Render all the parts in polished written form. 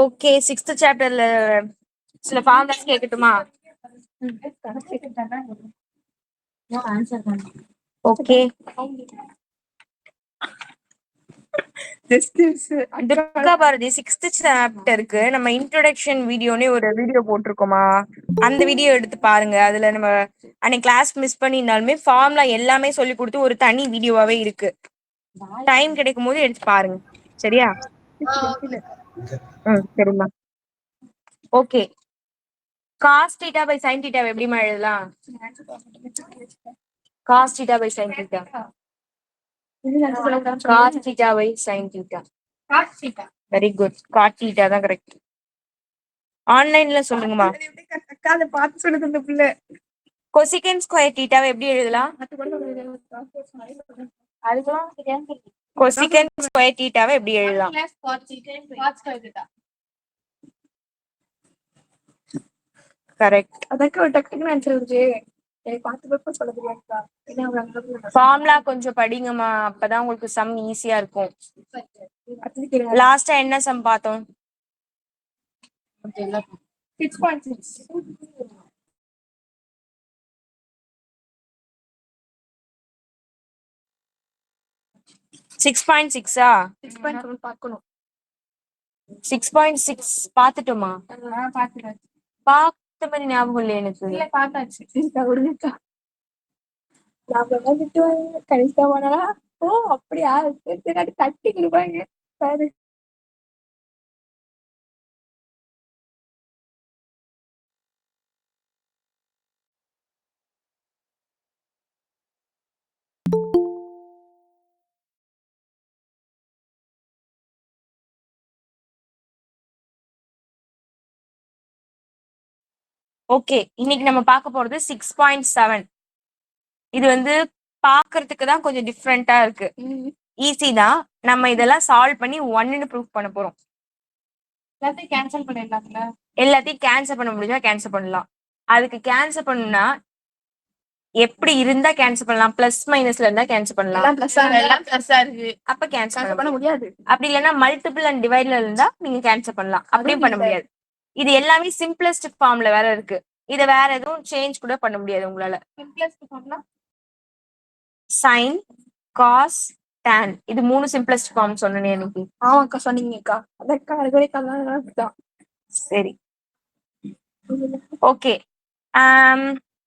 Okay 6th சாப்டர்ல சில formulas கேட்கட்டுமா? ஓகே துர்கா பாரதி 6th சாப்டருக்கு நம்ம இன்ட்ரோடக்ஷன் வீடியோனே ஒரு வீடியோ போட்டிருக்கோமா? அந்த வீடியோ எடுத்து பாருங்க. அதுல நம்ம அன்னைக்கு கிளாஸ் மிஸ் பண்ணியிருந்தாலுமே ஃபார்முலா எல்லாமே சொல்லி கொடுத்து ஒரு தனி வீடியோவாவே இருக்கு. டைம் கிடைக்கும் போது எடுத்து பாருங்க. சரியா? சரிம்மா. Okay, cos theta by sin theta எப்படிமா எழுதலாம்? cos theta by sin theta. cos theta by sin theta. Very good. cot theta தான் கரெக்ட். ஆன்லைன்ல சொல்லுங்கம்மா. பார்த்து சொல்லுது இந்த பிள்ளை. cosecant square theta எப்படி எழுதலாம்? cosecant square theta எப்படி எழுதலாம்? கரெக்ட். அதற்கு டக்குனு ஆன்சர் வருது. ஃபார்முலா கொஞ்சம் படிங்கம்மா, அப்பதான் உங்களுக்கு சம் ஈஸியா இருக்கும். லாஸ்டா என்ன சம் பார்த்தோம்? 6.6 பார்க்கணும். 6.6 பாத்துட்டோமா? பார்த்த மாதிரி ஞாபகம் இல்லை எனக்கு. கடைசியா போனா ஓ அப்படியா தட்டி கொடுப்பாங்க பாரு. ஓகே, இன்னைக்கு நம்ம பார்க்க போறது 6.7. இது வந்து பாக்குறதுக்கு தான் கொஞ்சம் டிஃப்ரெண்டா இருக்கு. ஈஸி தான். நம்ம இதெல்லாம் சால்வ் பண்ணி 1ன்னு ப்ரூஃப் பண்ண போறோம். எல்லாத்தையும் கேன்சல் பண்ணிடலாம்ல? எல்லாத்தையும் கேன்சல் பண்ண முடிஞ்சா கேன்சல் பண்ணலாம். அதுக்கு கேன்சல் பண்ணா எப்படி இருந்தா கேன்சல் பண்ணலாம்? பிளஸ் மைனஸ்ல இருந்தா கேன்சல் பண்ணலாம். எல்லாம் பிளஸ்ஸா இருக்கு. அப்ப கேன்சல் பண்ண முடியாது. அப்படி இல்லைன்னா மல்டிபிள் அண்ட் டிவைட்ல இருந்தா நீங்க கேன்சல் பண்ணலாம். அப்படியும் பண்ண முடியாது. இது எல்லாமே சிம்பிளஸ்ட் ஃபார்ம்ல வேற இருக்கு. இத வேற எதுவும் சேஞ்ச் கூட பண்ண முடியாது உங்களால. சிம்பிளஸ்ட் ஃபார்ம்னா sin, cos, tan. இது 3 சிம்பிளஸ்ட் ஃபார்ம் சொன்னேனே எனக்கு. ஆமாக்கா சொன்னீங்கக்கா. அதக்கா அதுதான். சரி, ஓகே.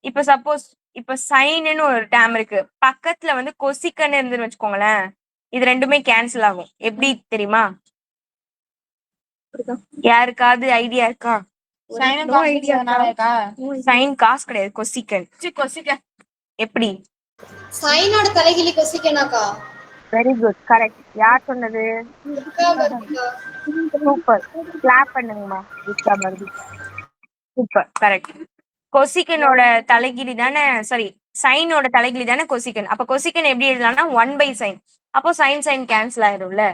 இப்ப சப்போஸ் இப்ப சைன்னு ஒரு டேம் இருக்கு, பக்கத்துல வந்து கொசிக்கன்னு இருந்துன்னு வச்சுக்கோங்களேன். இது ரெண்டுமே கேன்சல் ஆகும். எப்படி தெரியுமா? யாருக்காவது ஐடியா இருக்கா? சைன் காஸ் கிடையாது, கொசிக்கன். எப்படி? சைனோட தலைகிலி கொசிக்கனாக்கா? Very good, correct. யார் சொன்னது? சூப்பர், கிளாப் பண்ணுங்கம்மா. Super, correct. கொசிக்கனோட தலைகிலி தானே, சாரி சைனோட தலைகிலி தானே கொசிக்கன். அப்ப கொசிக்கன் எப்படி எழுதலாம்னா 1/sin. அப்போ சைன் சைன் கேன்சல் ஆயிரும்ல.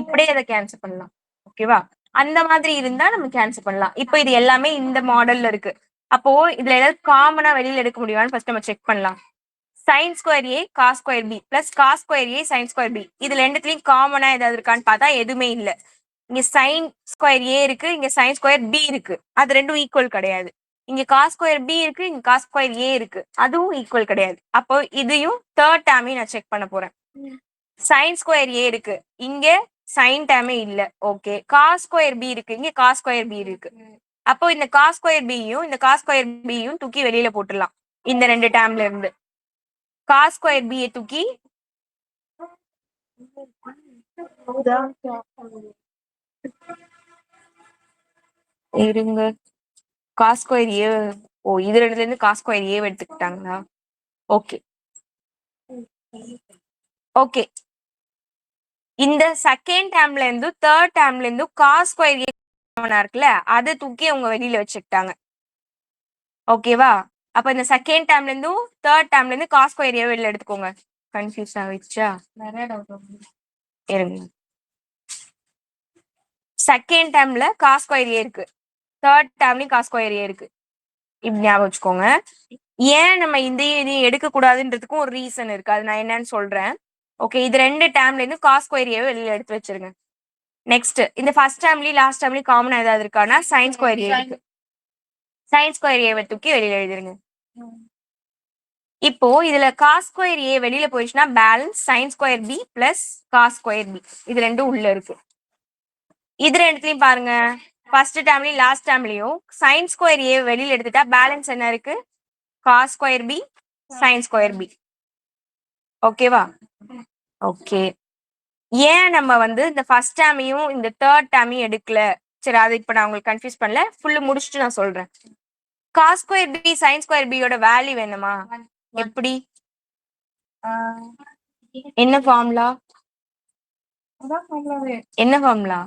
இப்படியே அதை கேன்சல் பண்ணலாம். ஓகேவா? அந்த மாதிரி இருந்தா நம்ம கேன்சல் பண்ணலாம். இப்போ இது எல்லாமே இந்த மாடல்ல இருக்கு. அப்போ இதுல ஏதாவது காமனா வெளியில எடுக்க முடியுமான்னு ஃபர்ஸ்ட் நம்ம செக் பண்ணலாம். Sine square A cos square B plus cos square A sine square B, இதுல ரெண்டுத்துலயும் காமனா ஏதாவது இருக்கான்னு பார்த்தா எதுவுமே இல்ல. இங்க சைன் ஸ்கொயர் ஏ இருக்கு, இங்க சைன் ஸ்கொயர் பி இருக்கு. அது ரெண்டும் ஈக்குவல் கிடையாது. இங்க காஸ் ஸ்கொயர் பி இருக்கு, இங்க காஸ் ஸ்கொயர் ஏ இருக்கு. அதுவும் ஈக்குவல் கிடையாது. அப்போ இதையும் தேர்ட் டேமையும் நான் செக் பண்ண போறேன். சைன் ஸ்கொயர் ஏ இருக்கு, இங்க சைன் டேமே இல்ல. ஓகே, காஸ் ஸ்கொயர் பி இருக்கு, இங்க காஸ் ஸ்கொயர் பி இருக்கு. அப்போ இந்த காஸ் ஸ்கொயர் பியும் இந்த காஸ் ஸ்கொயர் பியும் தூக்கி வெளியில போட்டுடலாம். இந்த ரெண்டு டேம்ல இருந்து காஸ் ஸ்கொயர் பியை தூக்கி இருங்க. காஸ் ஸ்கொயர் ஏ, ஓ இது ரெண்டுல இருந்து காஸ் ஸ்கொயர் ஏ எடுத்துக்கிட்டாங்களா? Okay okay. இந்த செகண்ட் டேர்ம்ல இருந்து தேர்ட் டேர்ம்ல இருந்து காஸ் ஸ்கொயர் ஏ இருக்குல்ல, அதை தூக்கி அவங்க வெளியில வச்சுக்கிட்டாங்க. ஓகேவா? அப்ப இந்த செகண்ட் டேர்ம்ல இருந்தும் தேர்ட் டேர்ம்ல இருந்து காஸ் ஸ்கொயர் ஏ வெளியில எடுத்துக்கோங்க. கன்ஃபியூஸ் ஆயிடுச்சா? நிறைய டவுட் இருங்க. செகண்ட் டேர்ம்ல காஸ் ஸ்கொயர் ஏ இருக்கு, தேர்ட் டேர்ம்லயும் காஸ் ஸ்கொயர் ஏ இருக்கு. இப்படி ஞாபகம் வச்சுக்கோங்க. ஏன் நம்ம இதையும் எடுக்க கூடாதுன்றதுக்கும் ஒரு ரீசன் இருக்கு. அது நான் என்னன்னு சொல்றேன். ஓகே, இது ரெண்டு டேர்ம்ல இருந்து காஸ் ஸ்கொயர் ஏ வெளியில எடுத்து வச்சிருங்க. நெக்ஸ்ட் இந்த ஃபர்ஸ்ட் டேர்ம்லி லாஸ்ட் டேர்ம்லி காமனா ஏதாவது இருக்கானா சைன் ஸ்கொயர் ஏ இருக்கு. சைன் ஸ்கொயர் ஏவை தூக்கி வெளியில எழுதிருங்க. இப்போ இதுல காஸ் ஸ்கொயர் ஏ வெளியில போயிடுச்சுன்னா balance sine square B plus cos square B இது ரெண்டும் உள்ள இருக்கு. இது ரெண்டுத்தையும் பாருங்க, ஃபர்ஸ்ட் டேர்ம்லயும் லாஸ்ட் டேர்ம்லயும் சைன் ஸ்கொயர் ஏ வெளியில எடுத்துட்டா பேலன்ஸ் என்ன இருக்கு, cos square B sine square B. ஓகேவா? ஓகே. ஏன் நம்ம வந்து இந்த ஃபர்ஸ்ட் டேர்மையும் இந்த தேர்ட் டேர்மையும் எடுக்கல, சரி அது இப்ப நான் உங்களுக்கு கன்ஃபியூஸ் பண்ணல, ஃபுல்லு முடிச்சுட்டு நான் சொல்றேன். Cos square B sine square பியோட வேல்யூ வேணுமா? எப்படி, என்ன ஃபார்முலா? என்ன formula?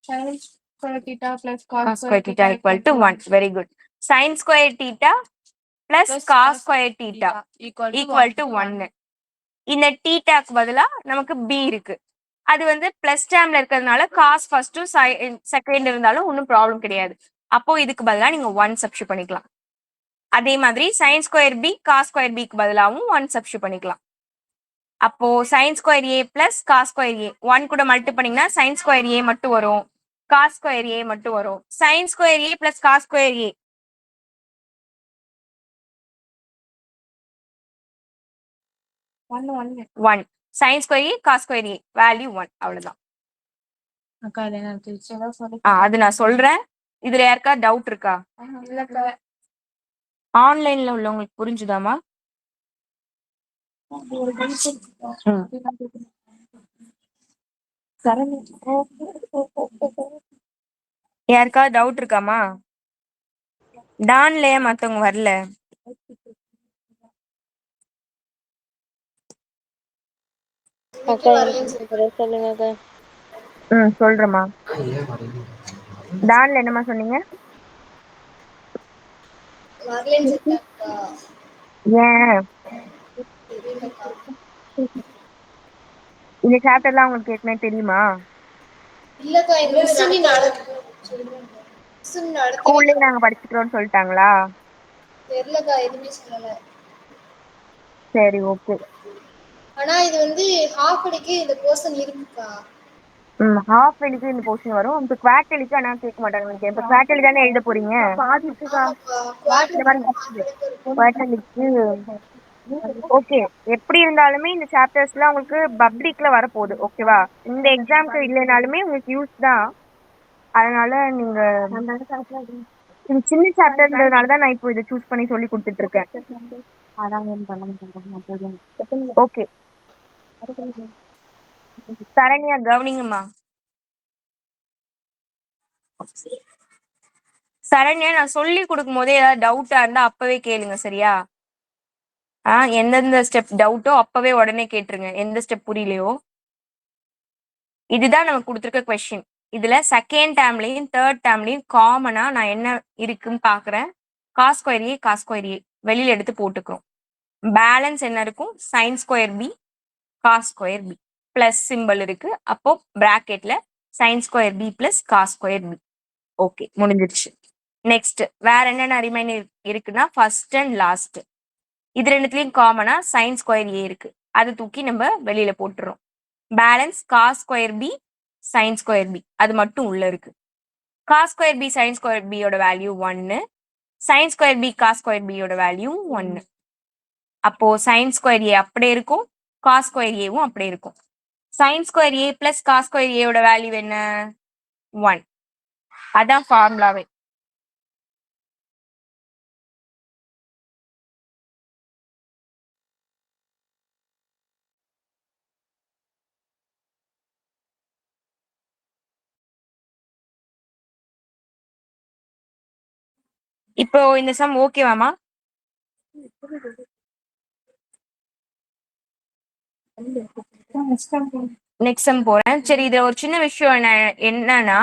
sin square theta plus cos square theta equal to 1. Very good. Sin square theta plus cos square theta equal to 1. இந்த தீட்டாக்கு பதிலா நமக்கு b இருக்கு. அது வந்து பிளஸ் டேர்ம்ல இருக்கிறதுனால காஸ் ஃபர்ஸ்டும் செகண்ட் இருந்தாலும் ஒன்றும் ப்ராப்ளம் கிடையாது. அப்போ இதுக்கு பதிலா நீங்க 1 சப்ஸ்டிட் பண்ணிக்கலாம். அதே மாதிரி sine square B cos square பிக்கு பதிலாவும் 1 சப்ஸ்டிட் பண்ணிக்கலாம். அப்போ sine square A plus cos square A 1 கூட மல்டி பண்ணீங்கன்னா சைன் ஸ்கொயர் ஏ மட்டும் வரும், காஸ் ஸ்கொயர் ஏ மட்டும் வரும். Sign square A plus cos square A 1, sine square A cos square A value 1. அவ்வளவுதான். அது நான் சொல்றேன். இதுல யாருக்கா டவுட் இருக்கா? ஆன்லைன்ல உள்ளவங்களுக்கு புரிஞ்சுதாமா? யாருக்கா டவுட் இருக்காமா? டான்ல மத்தவங்க வரல? சொல்லுங்க. சொல்றேம்மா. டான்ல என்னமா சொன்னீங்க? ஏன் இந்த சாப்டர்லாம் உங்களுக்கு ஏற்கனவே தெரியுமா? இல்லக்கா இந்த ஸ்கூல்ல நாங்க படிச்சுக்கிறோம்னு சொல்லிட்டாங்களா? தெரியலக்கா, எதுவுமே சொல்லல. சரி ஓகே. ஆனா இது வந்து ஹாஃப் டேக்கு இந்த போர்ஷன் இருக்குக்கா. ஹாஃப் டேக்கு இந்த போர்ஷன் வரும். இப்போ குவார்டர்லிக்கு ஆனா கேட்க மாட்டாங்க. இப்போ குவார்டர்லி தானே எழுத போறீங்க. குவார்டர்லிக்கு ஓகே. எப்படி இருந்தாலுமே இந்த சாப்டர்ஸ்லாம் உங்களுக்கு பப்ளிக்ல வரப்போகுது. ஓகேவா? இந்த எக்ஸாம்க்கு இல்லைனாலுமே உங்களுக்கு யூஸ் தான். அதனால நீங்க இது சின்ன சாப்டர்ன்றதுனால தான் நான் இப்போ இதை சூஸ் பண்ணி சொல்லி கொடுத்துட்டு இருக்கேன். ஓகே சரண்யா கவனிங்கம்மா. சரண்யா நான் சொல்லி கொடுக்கும் போதே ஏதாவது டவுட்டா இருந்தா அப்பவே கேளுங்க, சரியா? எந்தெந்த ஸ்டெப் டவுட்டோ அப்பவே உடனே கேட்டுருங்க. எந்த ஸ்டெப் புரியலையோ. இதுதான் நமக்கு கொடுத்துருக்க கொஸ்டின். இதுல செகண்ட் டேர்ம்லயும் தேர்ட் டேர்ம்லயும் காமனா நான் என்ன இருக்குன்னு பாக்குறேன். Cos square A cos square A வெளியில எடுத்து போட்டுக்கிறோம். பேலன்ஸ் என்ன இருக்கும், sine square B cos square B plus simple இருக்கு. அப்போ பிராக்கெட்ல sine square B plus cos square B. Okay, முடிஞ்சிருச்சு. நெக்ஸ்ட் வேற என்னென்ன ரிமைனிங் இருக்குன்னா ஃபர்ஸ்ட் அண்ட் லாஸ்ட் இது ரெண்டுத்துலயும் காமனா சைன் ஸ்கொயர் ஏ இருக்கு. அது தூக்கி நம்ம வெளியில போட்டுறோம். Balance cos square B sine square B அது மட்டும் உள்ள இருக்கு. Cos square B sine square பியோட value 1, sine square B cos square பியோட வேல்யூ 1. அப்போ சைன் ஸ்கொயர் ஏ அப்படியே இருக்கும், காஸ் ஸ்கொயர் ஏவும் அப்படியே இருக்கும். Sine square A plus cos square ஏவோட வேல்யூ என்ன, 1. அதான் ஃபார்முலாவே. இப்போ இந்த சம் ஓகேவாமா? நெக்ஸ்ட் சம் போறேன். சரி, இதுல ஒரு சின்ன விஷயம் என்னன்னா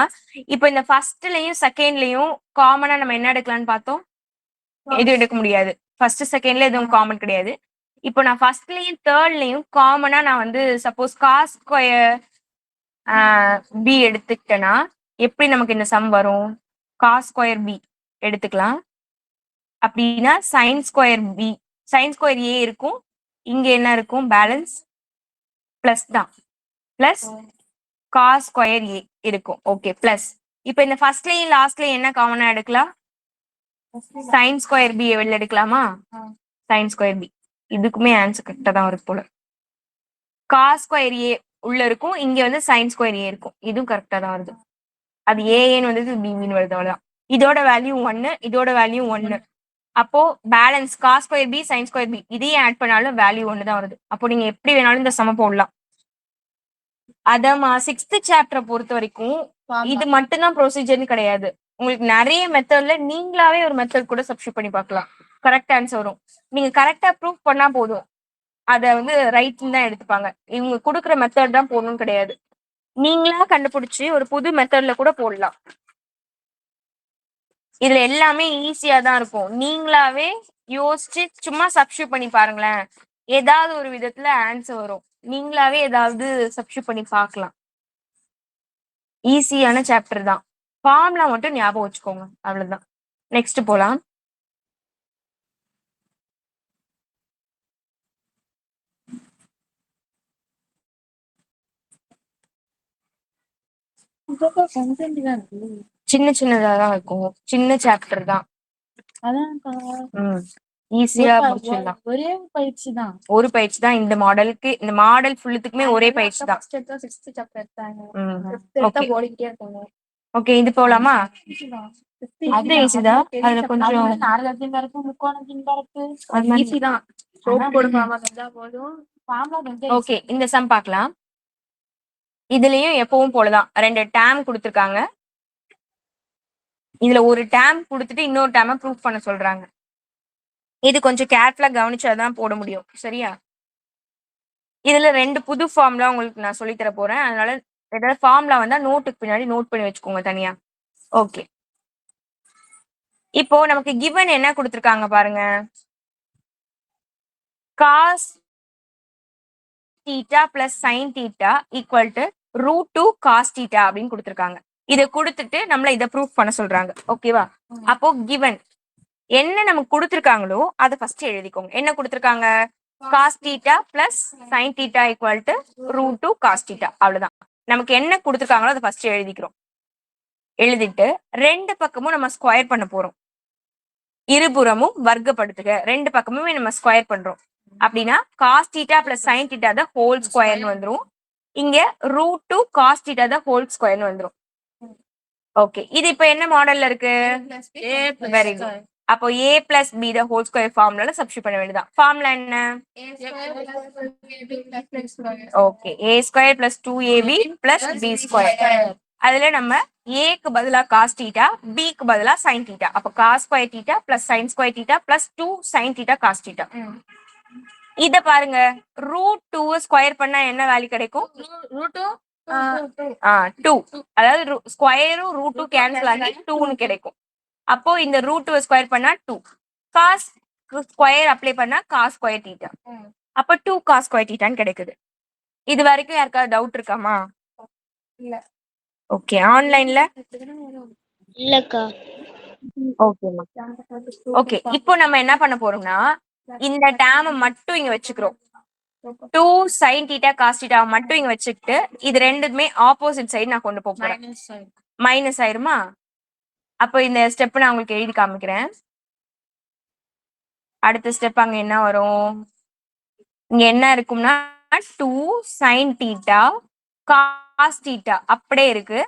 இப்போ இந்த ஃபர்ஸ்ட்லயும் செகண்ட்லயும் காமனா நம்ம என்ன எடுக்கலாம்னு பார்த்தோம். எதுவும் எடுக்க முடியாது. ஃபர்ஸ்ட் செகண்ட்ல எதுவும் காமன் கிடையாது. இப்போ நான் ஃபர்ஸ்ட்லயும் தேர்ட்லயும் காமனா நான் வந்து சப்போஸ் காஸ் ஸ்கொயர் பி எடுத்துக்கிட்டேன்னா எப்படி நமக்கு இந்த சம் வரும்? காஸ் ஸ்கொயர் பி எடுத்துக்கலாம். அப்படின்னா sine square B sine square A இருக்கும். இங்க என்ன இருக்கும், பேலன்ஸ் பிளஸ் தான். பிளஸ் காஸ் ஸ்கொயர் ஏ இருக்கும். ஓகே பிளஸ் இப்போ இந்த ஃபர்ஸ்ட்லயும் லாஸ்ட்லயும் என்ன காமனா எடுக்கலாம்? சைன் ஸ்கொயர் பி வெளில எடுக்கலாமா? Sine square B. இதுக்குமே ஆன்சர் கரெக்டா தான் இருக்கு போல. காஸ் ஸ்கொயர் ஏ உள்ள இருக்கும், இங்க வந்து சைன் ஸ்கொயர் ஏ இருக்கும். இதுவும் கரெக்டா தான் வருது. அது ஏன்னு வந்து பின்னு வருது அவ்வளவுதான். இதோட வேல்யூ 1, இதோட வேல்யூ 1. அப்போ balance cos square B sine square B இதையும் ஆட் பண்ணாலும் வேல்யூ 1 தான் வருது. அப்போ நீங்க எப்படி வேணாலும் இந்த சம போடலாம். அதமா 6th சாப்டரை பொறுத்த வரைக்கும் இது மட்டும்தான் ப்ரொசீஜர்னு கிடையாது. உங்களுக்கு நிறைய மெத்தட்ல நீங்களாவே ஒரு மெத்தட் கூட சப்ஸ்டியூட் பண்ணி பார்க்கலாம். கரெக்ட் ஆன்சர் வரும். நீங்க கரெக்டா ப்ரூவ் பண்ணா போதும். அத வந்து ரைட்னு தான் எடுத்துப்பாங்க. இவங்க கொடுக்குற மெத்தட் தான் போடணும்னு கிடையாது. நீங்களா கண்டுபிடிச்சு ஒரு புது மெத்தட்ல கூட போடலாம். இதுல எல்லாமே ஈஸியா தான் இருக்கும். நீங்களாவே யோசிச்சு சும்மா சப்ஸ்டியூட் பண்ணி பாருங்களேன், ஏதாவது ஒரு விதத்துல ஆன்சர் வரும். நீங்களாவே ஏதாவது சப்ஸ்டியூட் பண்ணி பார்க்கலாம். ஈஸியான சாப்டர் தான். ஃபார்முலா மட்டும் ஞாபகம் வச்சுக்கோங்க, அவ்வளவுதான். நெக்ஸ்ட் போலாம். சின்ன சின்னதா தான் இருக்கும். சின்ன சாப்டர் தான். ஈஸியா முடிச்சிடலாம். ஒரே பயிற்சி தான். ஒரு பயிற்சி தான் இந்த மாடலுக்கு. இந்த மாடல் ஃபுல்லுக்குமே ஒரே பயிற்சி தான். ஓகே இது போலாமா? அது ஈஸி தான். அதுல கொஞ்சம் ஈஸி தான். ஓகே இந்த சம் பார்க்கலாம். இதுலயும் எப்பவும் போலதான் 2 டேம் கொடுத்துருக்காங்க. இதுல ஒரு டேம் கொடுத்துட்டு இன்னொரு டேம ப்ரூஃப் பண்ண சொல்றாங்க. இது கொஞ்சம் கேர்ஃபுல்லா கவனிச்சாதான் போட முடியும். சரியா? இதுல 2 புது ஃபார்முலா உங்களுக்கு நான் சொல்லி தர போறேன். அதனால ஏதாவது ஃபார்முலா வந்தா நோட்டுக்கு பின்னாடி நோட் பண்ணி வச்சுக்கோங்க தனியா. ஓகே இப்போ நமக்கு கிவன் என்ன கொடுத்துருக்காங்க பாருங்க. Cos theta plus sine theta equal to √2 cos theta அப்படின்னு கொடுத்துருக்காங்க. இதை கொடுத்துட்டு நம்மள இதை ப்ரூஃப் பண்ண சொல்றாங்க. ஓகேவா? அப்போ கிவன் என்ன நமக்கு கொடுத்துருக்காங்களோ அதை ஃபர்ஸ்ட் எழுதிக்கோங்க. என்ன கொடுத்துருக்காங்க? Cos theta plus sine theta equal to √2 cos theta. அவ்வளவுதான். நமக்கு என்ன கொடுத்துருக்காங்களோ அதை ஃபர்ஸ்ட் எழுதிக்கிறோம். எழுதிட்டு 2 பக்கமும் நம்ம ஸ்கொயர் பண்ண போறோம். இருபுறமும் வர்க்கப்படுத்துக. 2 பக்கமுமே நம்ம ஸ்கொயர் பண்றோம். அப்படின்னா cos theta plus sine theta தான் ஹோல் ஸ்கொயர்னு வந்துரும். இங்க √2 காஸ் தீட்டா தான் ஹோல் ஸ்கொயர்னு வந்துரும். ஓகே இது இப்ப என்ன மாடல்ல இருக்கு? Very good. அப்போ a plus b the whole square ஃபார்முலால சப்ஸ்டிட்யூட் பண்ண வேண்டியதான். ஃபார்முலா என்ன? Okay a square plus 2ab plus b square. அதுல நம்ம ஏக்கு பதிலா காஸ் தீட்டா, பிக்கு பதிலா சைன் தீட்டா. அப்ப cos square theta plus sine square theta plus 2 sine theta cos theta. இத பாருங்க, √2 ஸ்கொயர் பண்ணா என்ன வேல்யூ கிடைக்கும்? 2. அதாவது ஸ்கொயரும் √2 கேன்சல் ஆகி 2ன்னு கிடைக்கும். அப்போ இந்த √2 ஸ்கொயர் பண்ணா 2. காஸ் ஸ்கொயர் அப்ளை பண்ணா காஸ் ஸ்கொயர் தீட்டா. அப்ப 2 காஸ் ஸ்கொயர் தீட்டான்னு கிடைக்குது. இது வரைக்கும் யாருக்காவது டவுட் இருக்காமா? இல்ல. ஓகே ஆன்லைன்ல இல்லக்கா. ஓகே இப்போ நம்ம என்ன பண்ண போறோம்னா இந்த டேம் மட்டும் இங்க வச்சுக்கிறோம். 2 சைன் தீட்டா காஸ் தீட்டா மட்டும் இங்க வச்சுக்கிட்டு இது ரெண்டுமே ஆப்போசிட் சைடு நான் கொண்டு போறேன். மைனஸ் ஆயிருமா? அப்போ இந்த ஸ்டெப் நான் உங்களுக்கு எழுதி காமிக்கிறேன். அடுத்த ஸ்டெப் அங்க என்ன வரும்? இங்க என்ன இருக்கும்னா 2 சைன் தீட்டா காஸ் தீட்டா அப்படியே இருக்கு.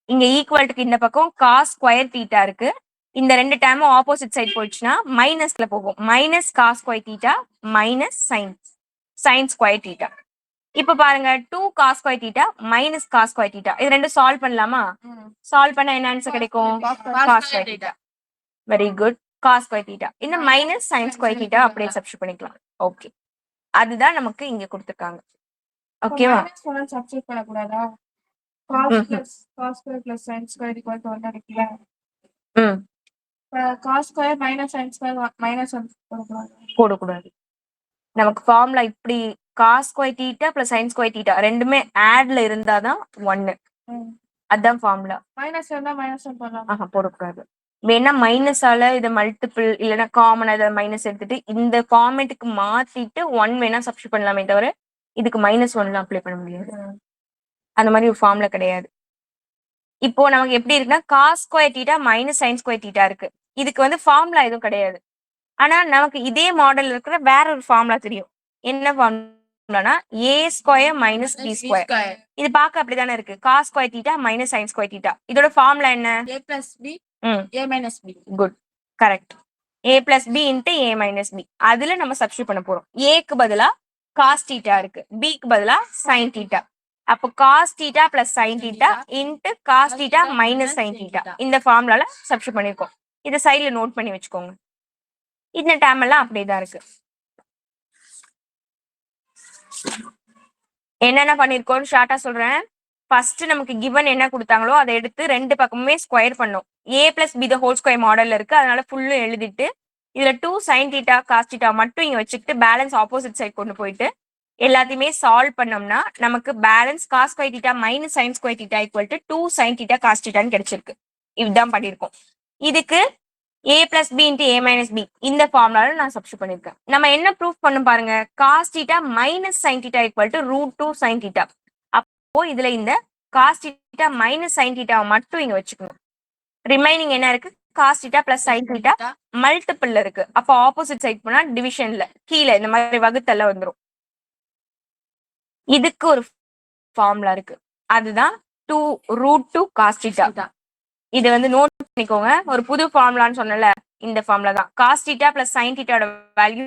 இங்க ஈக்குவல்ட்டுக்கு இந்த பக்கம் காஸ் ஸ்கொயர் தீட்டா இருக்கு. இந்த 2 டேமும் ஆப்போசிட் சைடு போயிடுச்சுன்னா மைனஸ்ல போகும். Minus cos square theta minus sine square theta. இப்ப பாருங்க 2 cos square theta minus cos square theta. இது ரெண்டும் சால்வ் பண்ணலாமா? சால்வ் பண்ணா என்ன ஆன்சர் கிடைக்கும்? Cos square theta. Very good. Cos square theta இந்த மைனஸ் சைன் ஸ்கொயர் தீட்டா அப்படியே சப்ஸ்டிட்யூட் பண்ணிக்கலாம். ஓகே அதுதான் நமக்கு இங்க கொடுத்துருக்காங்க. ஓகேவா? சப்ஸ்டிட்யூட் பண்ணக்கூடாதா? Cos square plus sine square equal to 1 இருக்குல்ல. Cos square minus sine square minus 1 போடக்கூடாது. நமக்கு ஃபார்முலா இப்படி cos square theta plus sine square theta ரெண்டுமே ஆட்ல இருந்தாதான் 1. அதான் ஃபார்முலா. மைனஸ் இருந்தா மைனஸ் 1 பண்ணலாம். போடக்கூடாது. வேணா மைனஸால இதை மல்டிபிள் இல்லைன்னா காமன் இதை மைனஸ் எடுத்துட்டு இந்த ஃபார்மேட்டுக்கு மாத்திட்டு 1 வேணா சப்ஸ்டிட்யூட் பண்ணலாமே தவிர இதுக்கு -1 அப்ளை பண்ண முடியாது. அந்த மாதிரி ஒரு ஃபார்முலா கிடையாது. இப்போ நமக்கு எப்படி இருக்குன்னா cos square theta minus sine square theta இருக்கு. இதுக்கு வந்து ஃபார்முலா எதுவும் கிடையாது. ஆனா நமக்கு இதே மாடல் இருக்கிற வேற ஒரு ஃபார்முலா தெரியும். என்ன ஃபார்முலானா A square minus B square. இது பார்க்க அப்படிதானே இருக்கு. Cos square theta minus sine square theta. இதோட ஃபார்முலா என்ன? a plus b ம் a minus b. Good, correct. a plus B into A minus B. அதுல நம்ம சப்ஸ்டியூட் பண்ண போறோம். ஏக்கு பதிலா காஸ் தீட்டா இருக்கு, பிக்கு பதிலா சைன் தீட்டா. அப்போ cos theta plus sine theta into cos theta minus sine theta. இந்த ஃபார்முலால சப்ஸ்டியூட் பண்ணிருக்கோம். இதை சைட்ல நோட் பண்ணி வச்சுக்கோங்க. இந்த டேம் எல்லாம் அப்படியே தான் இருக்கு. என்னென்ன பண்ணிருக்கோம்னு ஷார்ட்டா சொல்றேன். ஃபர்ஸ்ட் நமக்கு கிவன் என்ன கொடுத்தாங்களோ அதை எடுத்து ரெண்டு பக்கமுமே ஸ்கொயர் பண்ணோம். A plus B the whole square மாடல்ல இருக்கு, அதனால ஃபுல்லும் எழுதிட்டு இதுல 2 சைன் தீட்டா காஸ் தீட்டா மட்டும் இங்க வச்சுக்கிட்டு பேலன்ஸ் ஆப்போசிட் சைட் கொண்டு போயிட்டு எல்லாத்தையுமே சால்வ் பண்ணோம்னா நமக்கு balance cos square theta minus sine square theta equal to 2 sine theta cos தீட்டான்னு கிடைச்சிருக்கு. இதுதான் பண்ணியிருக்கோம். இதுக்கு a plus B into A minus B இந்த ஃபார்முலால நான் சப்ஸ்டியூட் பண்ணிருக்கேன். நம்ம என்ன ப்ரூஃப் பண்ணும் பாருங்க. Cos theta minus sine theta equal to √2 sine theta. அப்போ இதுல இந்த காஸ் தீட்டா மைனஸ் சைன் தீட்டாவை மட்டும் இங்க வச்சுக்கணும். ரிமைனிங் என்ன இருக்கு? Cos theta plus sine theta மல்டிபிள்ல இருக்கு. அப்போ ஆப்போசிட் சைட் போனா டிவிஷன்ல கீழே இந்த மாதிரி வகுத்தல்ல வந்துரும். இதுக்கு ஒரு ஃபார்முலா இருக்கு, அதுதான் 2√2 காஸ் தீட்டா. இது வந்து நோட் பண்ணிக்கோங்க. ஒரு புது ஃபார்முலான்னு சொன்னல, இந்த ஃபார்முலா தான். காஸ் தீட்டா பிளஸ் சைன் தீட்டாவோட வேல்யூ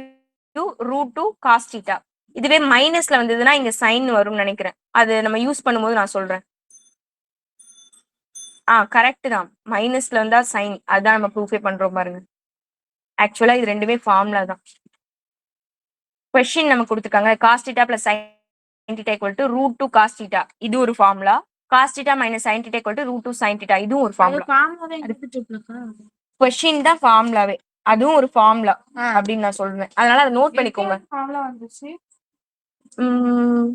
√2 காஸ் தீட்டா. இதுவே மைனஸ்ல வந்ததுன்னா இங்க சைன் வரும்னு நினைக்கிறேன். அது நம்ம யூஸ் பண்ணும்போது நான் சொல்றேன். கரெக்ட் தான், மைனஸ்ல வந்தா சைன். அதான் நம்ம ப்ரூஃபே பண்றோம் பாருங்க. ஆக்சுவலா இது ரெண்டுமே ஃபார்முலா தான். கொஸ்டின் நமக்கு கொடுத்துருக்காங்க cos theta plus sine theta equal to √2 cos theta. இது ஒரு formula. Cos theta minus sine theta equal to √2 sine theta. இதுவும் ஒரு ஃபார்முலா. கொஸ்டின் தான் ஃபார்முலாவே, அதுவும் ஒரு ஃபார்முலா அப்படின்னு நான் சொல்றேன். அதனால அதை நோட் பண்ணிக்கோங்க. ஃபார்முலா வந்துச்சு. உம்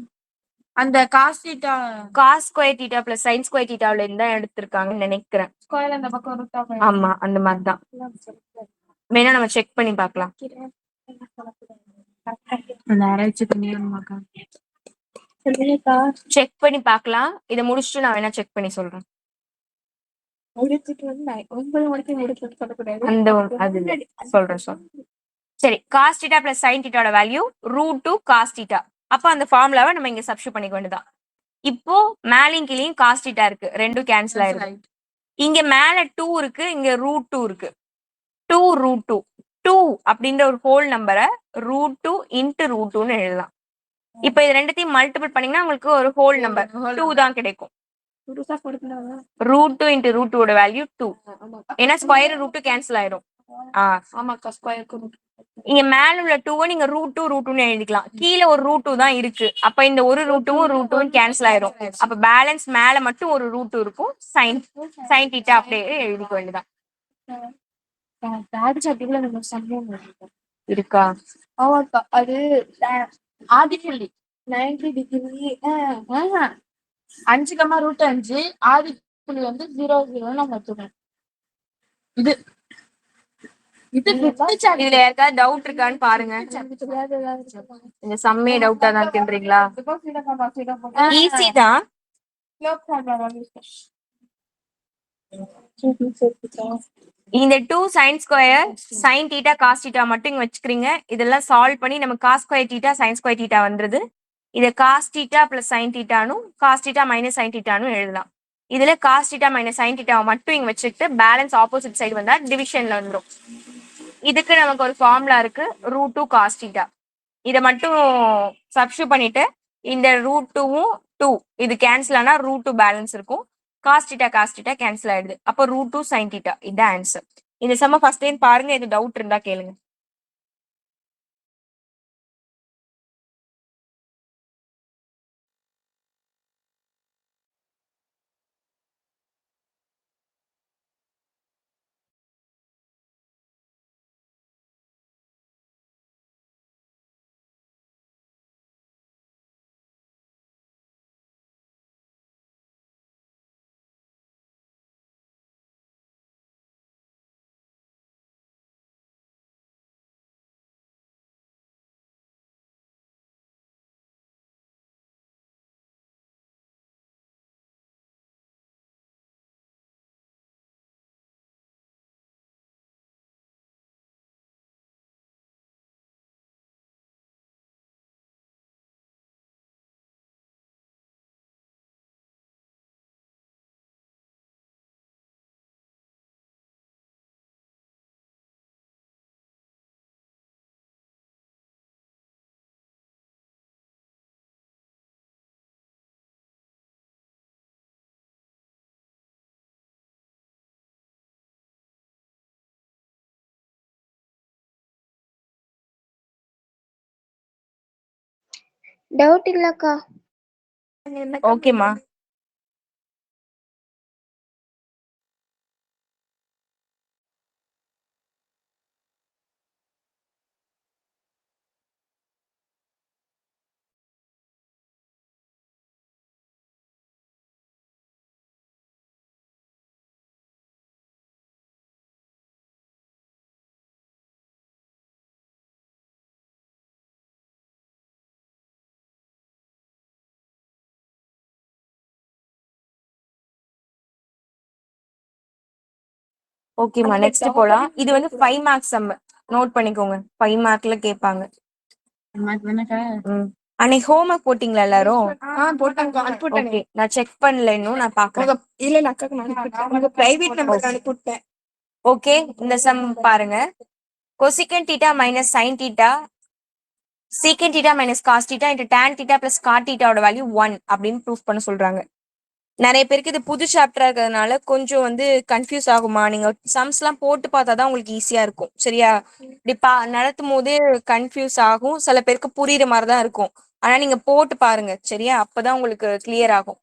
அந்த cos theta cos square theta plus sine square தீட்டாவில இருந்து தான் எடுத்திருக்காங்கன்னு நினைக்கிறேன். ஸ்கொயர் அந்த பக்கம் ரூட் ஆமா, அந்த மாதிரி தான். வேணா நம்ம செக் பண்ணி பார்க்கலாம். செக் பண்ணி பார்க்கலாம். இதை முடிச்சுட்டு நான் வேணா செக் பண்ணி சொல்றேன். அந்த அது இல்ல. சொல்றேன். சரி, காஸ் தீட்டா பிளஸ் சைன் தீட்டாவோட வேல்யூ √2 காஸ் தீட்டா. அப்ப அந்த ஃபார்முலாவை நம்ம இங்க சப்ஸ்டியூட் பண்ணிக்க வேண்டியதான். இப்போ மேலையும் கீழையும் காஸ் தீட்டா இருக்கு, ரெண்டும் கேன்சல் ஆயிருக்கு. இங்க மேல 2 இருக்கு, இங்க √2 இருக்கு. 2√2 2 அப்படின்ற ஒரு ஹோல் நம்பரை √2 இன்ட்டு √2ன்னு எழுதலாம். இப்ப இது ரெண்டுத்தையும் மல்டிபிள் பண்ணீங்கன்னா உங்களுக்கு ஒரு ஹோல் நம்பர் 2 தான் கிடைக்கும். √2 இன்ட்டு √2 வேல்யூ 2. ஏன்னா ஸ்கொயர் √2 கேன்சல் ஆயிரும். இங்க மேல உள்ள 2 நீங்க √2 எழுதிக்கலாம். கீழே ஒரு √2 தான் இருக்கு. அப்ப இந்த ஒரு √2வும் √2வும் கேன்சல் ஆயிரும். அப்ப பேலன்ஸ் மேல மட்டும் ஒரு √2 இருக்கும். சைன் தீட்டா அப்படியே எழுதிக்க வேண்டியதான். இருக்கா? அது ஆதிப்புள்ளி 90 டிகிரி 5,5 ஆதிப்புள்ளி வந்து 0,0 நம்ம எடுத்துக்கணும். இது இதுல யாருக்காவது டவுட் இருக்கான்னு பாருங்க. இந்த சம்மே டவுட்டா தான் இருக்குன்றீங்களா? ஈஸி தான். இந்த 2 sine square sine theta cos theta மட்டும் இங்க வச்சுக்கிறீங்க. இதெல்லாம் சால்வ் பண்ணி நம்ம cos square theta sine square theta வந்துருது. இதை காஸ் தீட்டா பிளஸ் சைன் தீட்டானும் காஸ் தீட்டா மைனஸ் சைன் தீட்டானும் எழுதலாம். இதுல காஸ் தீட்டா மைனஸ் சைன் தீட்டாவை மட்டும் இங்க வச்சுக்கிட்டு பேலன்ஸ் ஆப்போசிட் சைடு வந்தா டிவிஷன்ல வந்துடும். இதுக்கு நமக்கு ஒரு ஃபார்முலா இருக்கு, √2 காஸ் தீட்டா. இதை மட்டும் சப்ஸ்டியூட் பண்ணிட்டு இந்த √2வும் 2 இது கேன்சல் ஆனா √2 பேலன்ஸ் இருக்கும். காஸ் தீட்டா கேன்சல் ஆயிடுது. அப்போ √2 சைன் தீட்டா. இதுதான் ஆன்சர். இந்த சம்ம ஃபர்ஸ்ட் டைம் பாருங்க. இது டவுட் இருந்தா கேளுங்க. டவுட் இல்லக்கா. ஓகேம்மா. ஓகேம்மா, நெக்ஸ்ட் போலாம். இது வந்து 5 மார்க்ஸ் சம். நோட் பண்ணிக்கோங்க, 5 மார்க்ல கேட்பாங்க. அன்னைக்கு ஹோம்ஒர்க் போட்டீங்களா எல்லாரும்? போட்டாங்க, அனுப்பிட்டேன். ஓகே, நான் செக் பண்ணல இன்னும், நான் பாக்குறேன். இல்ல இல்ல அக்காக்கு நான் அனுப்பிட்டேன். உங்க பிரைவேட் நம்பர் அனுப்பிட்டேன். ஓகே, இந்த சம் பாருங்க. Cosecant theta minus sine theta secant theta minus cos theta into tan theta plus cot தீட்டாவோட வேல்யூ 1 அப்படின்னு ப்ரூஃப் பண்ண சொல்றாங்க. நிறைய பேருக்கு இது புது சாப்டரா இருக்கிறதுனால கொஞ்சம் வந்து கன்ஃபியூஸ் ஆகுமா. நீங்க சம்ஸ் எல்லாம் போட்டு பார்த்தாதான் உங்களுக்கு ஈஸியா இருக்கும். சரியா? இப்படி நடத்தும் போது கன்ஃபியூஸ் ஆகும், சில பேருக்கு புரியுற மாதிரிதான் இருக்கும். ஆனா நீங்க போட்டு பாருங்க, சரியா? அப்பதான் உங்களுக்கு கிளியர் ஆகும்.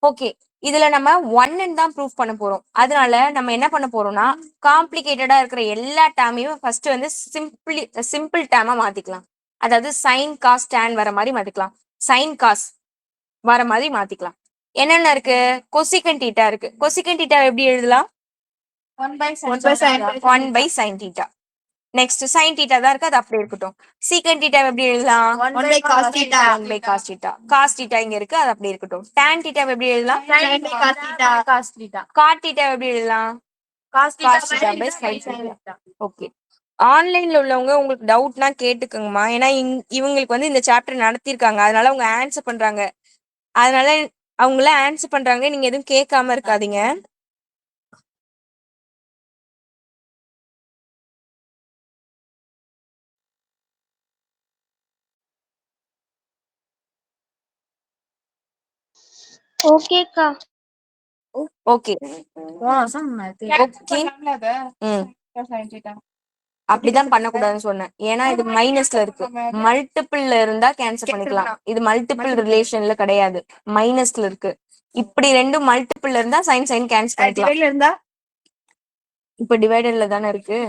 ஓகே, இதுல நம்ம ஒன்னு தான் ப்ரூஃப் பண்ண போறோம். அதனால நம்ம என்ன பண்ண போறோம்னா, காம்ப்ளிகேட்டடா இருக்கிற எல்லா டேமையும் ஃபர்ஸ்ட் வந்து சிம்பிள் டேமா மாத்திக்கலாம். அதாவது சைன் காஸ் டான் வர மாதிரி மாத்திக்கலாம். சைன் காஸ் வர மாதிரி மாத்திக்கலாம். என்னென்ன இருக்கு? கொசிகன் தீட்டா இருக்கு. கொசிகன் தீட்டா எப்படி எழுதலாம்? 1 by sin theta. Next sin theta தான் இருக்கு, அது அப்படியே இருக்கட்டும். சீக்கன் தீட்டா எப்படி எழுதலாம்? 1 by cos theta. 1 by cos theta. cos theta இங்க இருக்கு, அது அப்படியே இருக்கட்டும். tan தீட்டா எப்படி எழுதலாம்? Sin by cos theta. cot theta எப்படி எழுதலாம்? Cos cos theta theta by sin theta. Okay, ஆன்லைன்ல உள்ளவங்க உங்களுக்கு டவுட்னா கேட்டுக்கோங்கம்மா. ஏன்னா இவங்களுக்கு வந்து இந்த சாப்டர் நடத்திருக்காங்க, அதனால அவங்க ஆன்சர் பண்றாங்க. அதனால அவங்கள ஆன்சர் பண்றாங்க, நீங்க எதுவும் கேட்காம இருக்காதீங்க. ஓகேக்கா. ஓகே அப்படிதான் பண்ணக்கூடாதுன்னு சொன்னேன். ஏன்னா இது மைனஸ்ல இருக்கு. மல்டிபிள்ல இருந்தா கேன்சல் பண்ணிக்கலாம். இது மல்டிபிள் ரிலேஷன்ல கிடையாது, மைனஸ்ல இருக்கு. இப்படி ரெண்டும் மல்டிபிள்ல இருந்தா சைன் சைன் கேன்சல் பண்ணிக்கலாம். இப்ப டிவைடர்ல தானே இருக்கு.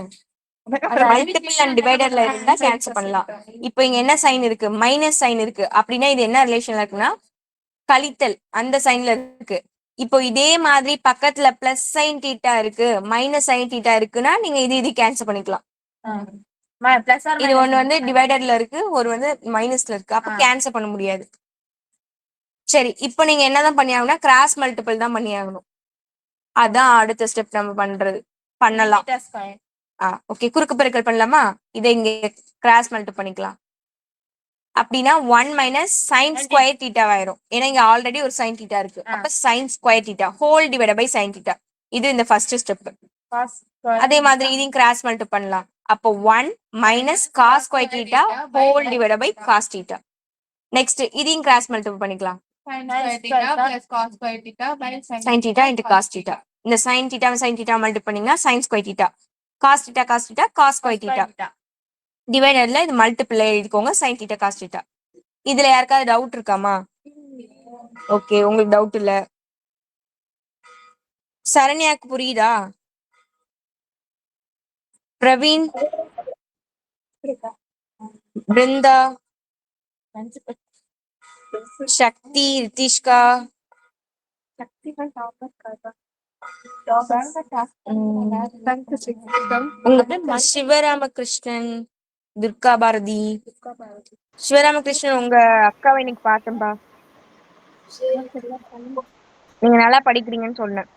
மல்டிபிள் அண்ட் டிவைடர்ல இருந்தா கேன்சல் பண்ணலாம். இப்போ இங்க என்ன சைன் இருக்கு? மைனஸ் சைன் இருக்கு. அப்படின்னா இது என்ன ரிலேஷன்ல இருக்குன்னா கழித்தல் அந்த சைன்ல இருக்கு. இப்போ இதே மாதிரி பக்கத்துல பிளஸ் சைன் தீட்டா இருக்கு, மைனஸ் சைன் தீட்டா இருக்குன்னா நீங்க இது கேன்சல் பண்ணிக்கலாம். இது ஒண்ணு வந்து டிவைடர்ல இருக்கு, ஒரு வந்து மைனஸ்ல இருக்கு, அப்ப கேன்சல் பண்ண முடியாது. சரி, இப்போ நீங்க என்னதான் பண்ணியாகணும்னா கிராஸ் மல்டிபிள் தான் பண்ணியாகணும். அதான் அடுத்த ஸ்டெப் நம்ம பண்ணலாம். ஓகே, குறுக்கு பெருக்கல் பண்ணலாமா? இதை இங்க கிராஸ் மல்டிபிள் பண்ணிக்கலாம். அப்படின்னா 1 மைனஸ் சைன் ஸ்கொயர் தீட்டா ஆயிரும். ஏன்னா இங்க ஆல்ரெடி ஒரு சைன் தீட்டா இருக்கு. அப்ப sine square theta whole divide by sine theta. இது இந்த ஃபர்ஸ்ட் ஸ்டெப். அதே மாதிரி இதையும் கிராஸ் மல்டிபிள் பண்ணலாம். அப்போ 1 minus cos square theta whole divide by cos theta. Next இதையும் கிராஸ் மல்டிபிள் பண்ணிக்கலாம். Sine theta into cos theta. இந்த சைன் தீட்டா மல்டிபிள் பண்ணீங்கன்னா sine square theta, cos theta cos square theta. டிவைடர்ல இது மல்டிபிள் எழுதிக்கோங்க, sign theta cos theta. இதுல யாருக்காவது doubt இருக்காமா? ஓகே, உங்களுக்கு டவுட் இல்ல. சரண்யாக்கு புரியுதா? பிரவீன், பிருந்தா, சக்தி, ரித்திஷ்கா, உங்க சிவராமகிருஷ்ணன், துர்கா பாரதி. சிவராமகிருஷ்ணன் உங்க அக்காவை இன்னைக்கு பார்த்தேன்பா. நீங்க நல்லா படிக்கிறீங்கன்னு சொன்னேன்.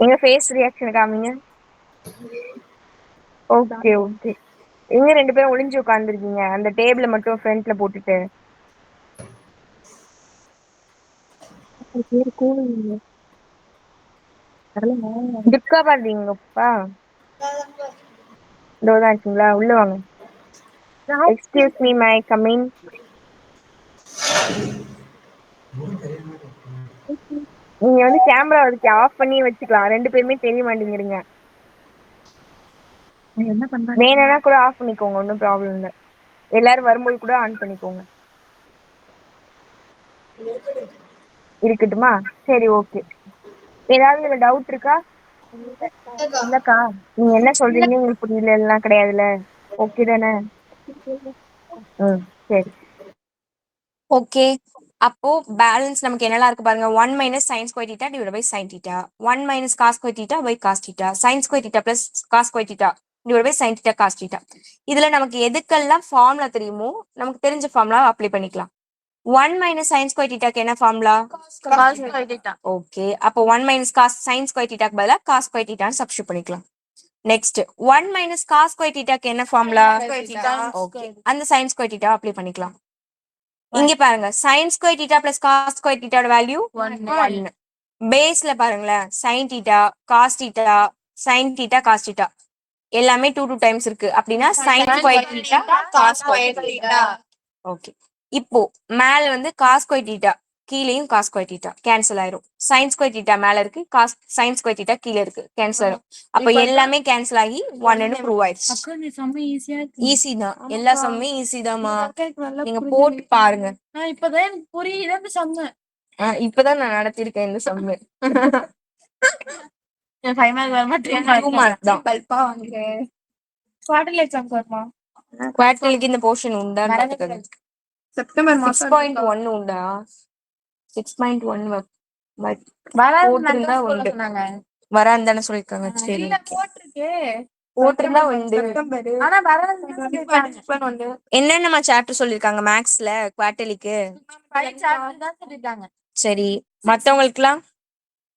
எங்க ஃபேஸ் ரியாக்ஷன் காமிங்க. ஓகே ஓகே, எங்க ரெண்டு பேரும் ஒளிஞ்சு உட்கார்ந்துருக்கீங்க? அந்த டேபிள மட்டும் ஃப்ரண்ட்ல போட்டுட்டு. துர்கா பாரதிங்கப்பா, இதோதான் இருக்கீங்களா? உள்ள வாங்க. Excuse me, my coming. நீங்க வந்து கேமரா அதுக்கு ஆஃப் பண்ணி வச்சுக்கலாம், ரெண்டு பேருமே தெரிய மாட்டேங்கிறீங்க. வேணும்னா கூட ஆஃப் பண்ணிக்கோங்க, ஒன்றும் ப்ராப்ளம் இல்லை. எல்லாரும் வரும்போது கூட ஆன் பண்ணிக்கோங்க. இருக்கட்டுமா? சரி, ஓகே. ஏதாவது இதுல டவுட் இருக்கா? இல்லக்கா, நீங்க என்ன சொல்றீங்க உங்களுக்கு புரியல எல்லாம் கிடையாதுல்ல? ஓகே தானே? சரி. ஓகே. அப்போ பேலன்ஸ் நமக்கு என்னெல்லாம் இருக்கு பாருங்க. 1 minus sine square theta divide by sine theta, 1 minus cos square theta by cos theta, sine square theta plus cos square theta divide by sine theta cos theta. இதுல நமக்கு எதுக்கெல்லாம் ஃபார்முலா தெரியுமோ நமக்கு தெரிஞ்ச ஃபார்முலா அப்ளை பண்ணிக்கலாம். 1 minus sine square தீட்டாக்கு என்ன formula? Okay. அப்போ 1 மைனஸ் காஸ் சைன் ஸ்கொயர் தீட்டாக்கு பதிலா காஸ் ஸ்கொயர் தீட்டான்னு சப்ஸ்டிட்யூட் பண்ணிக்கலாம். நெக்ஸ்ட் 1 மைனஸ் காஸ் ஸ்கொயர் தீட்டாக்கு என்ன ஃபார்முலா? ஓகே. அந்த சைன் ஸ்கொயர் தீட்டா அப்ளை பண்ணிக்கலாம். இங்க பாருங்க, sin square theta plus cos square தீட்டாவோட வேல்யூ 1. பேஸ்ல பாருங்களேன், sin theta, cos theta, sin theta, cos theta எல்லாமே 2 டைம்ஸ் இருக்கு. அப்படின்னா sin square theta, cos square theta. Okay. இப்போ மேல வந்து காஸ் ஸ்கொயர் தீட்டா, கீழேயும் காஸ் ஸ்கொயர் தீட்டா கேன்சல் ஆயிரும். sin ஸ்கொயர் தீட்டா மேல இருக்கு, sin ஸ்கொயர் தீட்டா கீழே இருக்கு, கேன்சல் ஆயிரும். அப்ப எல்லாமே கேன்சல் ஆகி 1ன்னு ப்ரூவ் ஆயிடுச்சு. ஈஸி தான், எல்லா சம்மே ஈஸி தான்மா. நீங்க போட்டு பாருங்க. இப்பதான் எனக்கு புரியுது சம்ம. இப்பதான் நான் நடத்திருக்கேன் இந்த சம்மு. 5 மார்க் வரமா 2 மார்க் தான். பல்பா வாங்க. குவார்டர்லி எக்ஸாம் வருமா? குவார்டர்லிக்கு இந்த போர்ஷன் உண்டா? செப்டம்பர் மாசம் 6.1 உண்டா? 6.1 வராதுன்னு உண்டு. சொன்னாங்க. வரான்னு தானே சொல்லிருக்காங்க. சரி, போட்டிருக்கு. போட்டிருந்தா உண்டு. ஆனா வராது. என்னென்னமா சாப்டர் சொல்லிருக்காங்க மேக்ஸ்ல குவார்டர்லிக்கு? 5 சாப்டர் தான் சொல்லிருக்காங்க. சரி, மத்தவங்களுக்குலாம்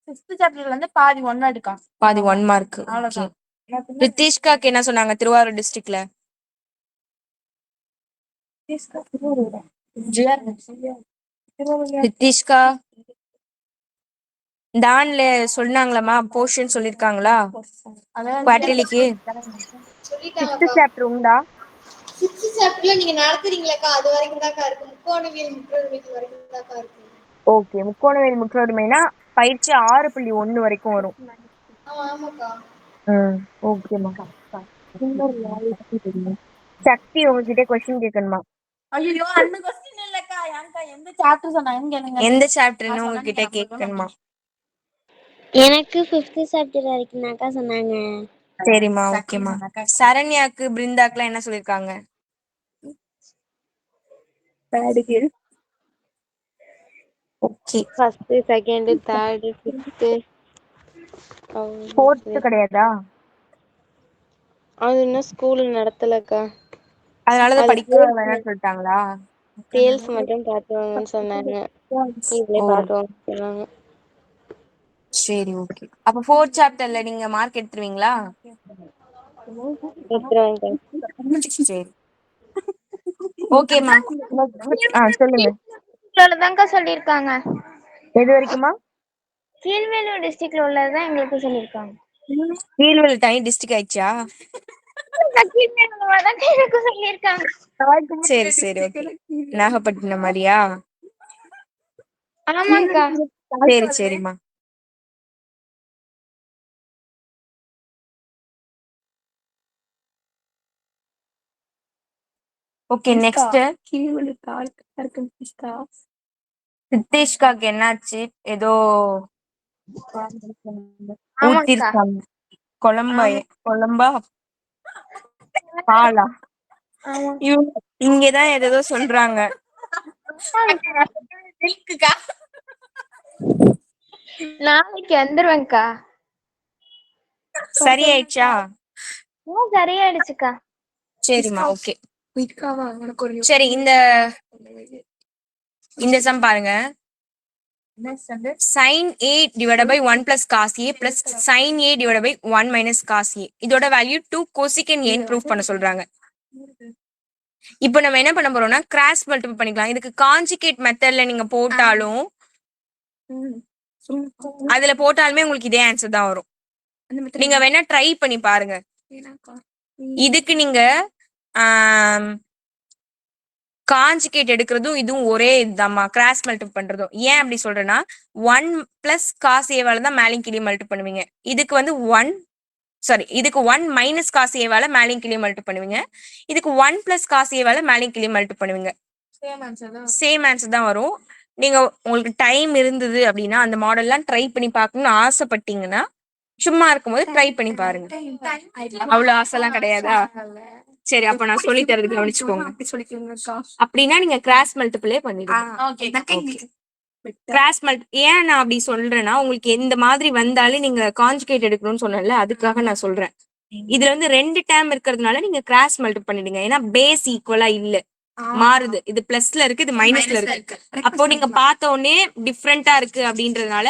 5th சாப்டர்ல இருந்து பாதி 1 எடுக்கா. பாதி 1 மார்க். அவ்வளவுதான். ரித்திஷ்காக்கு என்ன சொன்னாங்க திருவாரூர் டிஸ்ட்ரிக்ட்ல? ரித்திஷ்கா டான்ல சொன்னாங்களாமா போர்ஷன் சொல்லிருக்காங்களா குவார்டர்லிக்கு? சொல்லிட்டாங்கப்பா. 6th சாப்டர் உண்டா? 6th சாப்டர்ல நீங்க நடத்துறீங்களேக்கா, அது வரைக்கும் தான்க்கா இருக்கு. முக்கோணவியல் முற்றொருமைக்கு வரைக்கும் தான்க்கா இருக்கு. ஓகே. முக்கோணவியல் முற்றொருமைனா பயிற்சி 6.1 வரைக்கும் வரும். ஆமாக்கா. ஓகேமா. சக்தி உங்ககிட்ட கொஸ்டின் கேட்கணுமா? ஐயோ அந்த क्वेश्चन இல்லக்கா. ஏன்க்கா எந்த சாப்டர் சொன்னாங்கன்னு கேளுங்க. எந்த சாப்டர்னு உங்ககிட்ட கேட்கணுமா? எனக்கு 5th சாப்டர் வரைக்கும் தான்க்கா சொன்னாங்க. சரிம்மா, ஓகேமா. சரண்யாக்கு பிருந்தாக்குலாம் என்ன சொல்லிருக்காங்க? Okay. First second third fifth fourth கிடையாதா? அது இன்னும் ஸ்கூல் நடத்தலக்கா. அதனாலதான் அது படிக்க வேணாம்னு சொல்லிட்டாங்களா? சேல்ஸ் மட்டும் பார்த்துவாங்கன்னு சொன்னாங்க. இதுலயே பார்த்துவாங்க சொன்னாங்க. சரி, ஓகே. அப்ப 4th சாப்டர்ல நீங்க மார்க் எடுத்துருவீங்களா? எடுத்துருவாங்க. சரி, ஓகேமா. சொல்லுங்க. உள்ளதான்க்கா சொல்லிருக்காங்க. எது வரைக்குமா? கீழ்வேலூர் டிஸ்ட்ரிக்ட்ல உள்ளதுதான் எங்களுக்கு சொல்லிருக்காங்க. கீழ்வேலூர் தனி டிஸ்ட்ரிக்ட் ஆயிடுச்சா? கீழ்வேலூர் தான் எனக்கு சொல்லிருக்காங்க. சரி, சரி, ஓகே. நாகப்பட்டினம் மாதிரியா? ஆமாக்கா. சரி, சரிம்மா. ஓகே, நெக்ஸ்ட் ரித்தேஷ்காக்கு என்னாச்சு? ஏதோ ஊத்திருக்காங்க. குழம்பா பாலா? இங்கதான் ஏதோ சொல்றாங்க. நாளைக்கு வந்துருவேன்க்கா. சரியாயிடுச்சா? சரியாயிடுச்சுக்கா. சரிம்மா, ஓகே. சரி, இந்த சம் பாருங்க. sin a divided by 1 plus cos a plus sin a divided by 1 minus cos a. இதோட வேல்யூ 2 cosecant a ப்ரூவ் பண்ண சொல்றாங்க. இப்போ நம்ம என்ன பண்ண போறோம்னா கிராஸ் மல்டிபிள் பண்ணிக்கலாம். இதுக்கு கான்ஜுகேட் மெத்தட்ல நீங்க போட்டாலும் அதுல போட்டாலுமே உங்களுக்கு இதே ஆன்சர் தான் வரும். நீங்க வேணா ட்ரை பண்ணி பாருங்க. இதுக்கு நீங்க கான்ஜுகேட் எடுக்கிறதும் இதுவும் ஒரே இதுதான்மா, கிராஸ் மல்டிபிள் பண்றதும். ஏன் அப்படி சொல்றேன்னா 1 பிளஸ் காஸ் ஏவால தான் மேலும் கீழே மல்டிபிள் பண்ணுவீங்க. இதுக்கு வந்து 1 சாரி இதுக்கு 1 மைனஸ் காஸ் ஏவால மேலையும் கீழே மல்டி பண்ணுவீங்க. இதுக்கு 1 பிளஸ் காஸ் ஏவால மேலையும் கீழே மல்டி பண்ணுவீங்க. சேம் ஆன்சர் தான். சேம் ஆன்சர் தான் வரும். நீங்க உங்களுக்கு டைம் இருந்தது அப்படின்னா அந்த மாடல்லாம் ட்ரை பண்ணி பார்க்கணும்னு ஆசைப்பட்டீங்கன்னா சும்மா இருக்கும்போது ட்ரை பண்ணி பாருங்க. அவ்வளவு ஆசைலாம் கிடையாதா? சரி, அப்ப நான் சொல்லி தரது கவனிச்சுக்கோங்க. சொல்லிக்கோங்கக்கா. அப்படின்னா நீங்க கிராஸ் மல்டிபிளே பண்ணிடுங்க. கிராஸ் மல்டி ஏன் நான் அப்படி சொல்றேன்னா உங்களுக்கு எந்த மாதிரி வந்தாலும் நீங்க கான்ஜுகேட் எடுக்கணும்னு சொன்னேன்ல, அதுக்காக நான் சொல்றேன். இதுல வந்து 2 டேர்ம் இருக்கிறதுனால நீங்க கிராஸ் மல்டி பண்ணிடுங்க. ஏன்னா பேஸ் ஈக்குவலா இல்ல, மாறுது. இது பிளஸ்ல இருக்கு, இது மைனஸ்ல இருக்கு. அப்போ நீங்க பார்த்த உடனே டிஃப்ரெண்டா இருக்கு அப்படின்றதுனால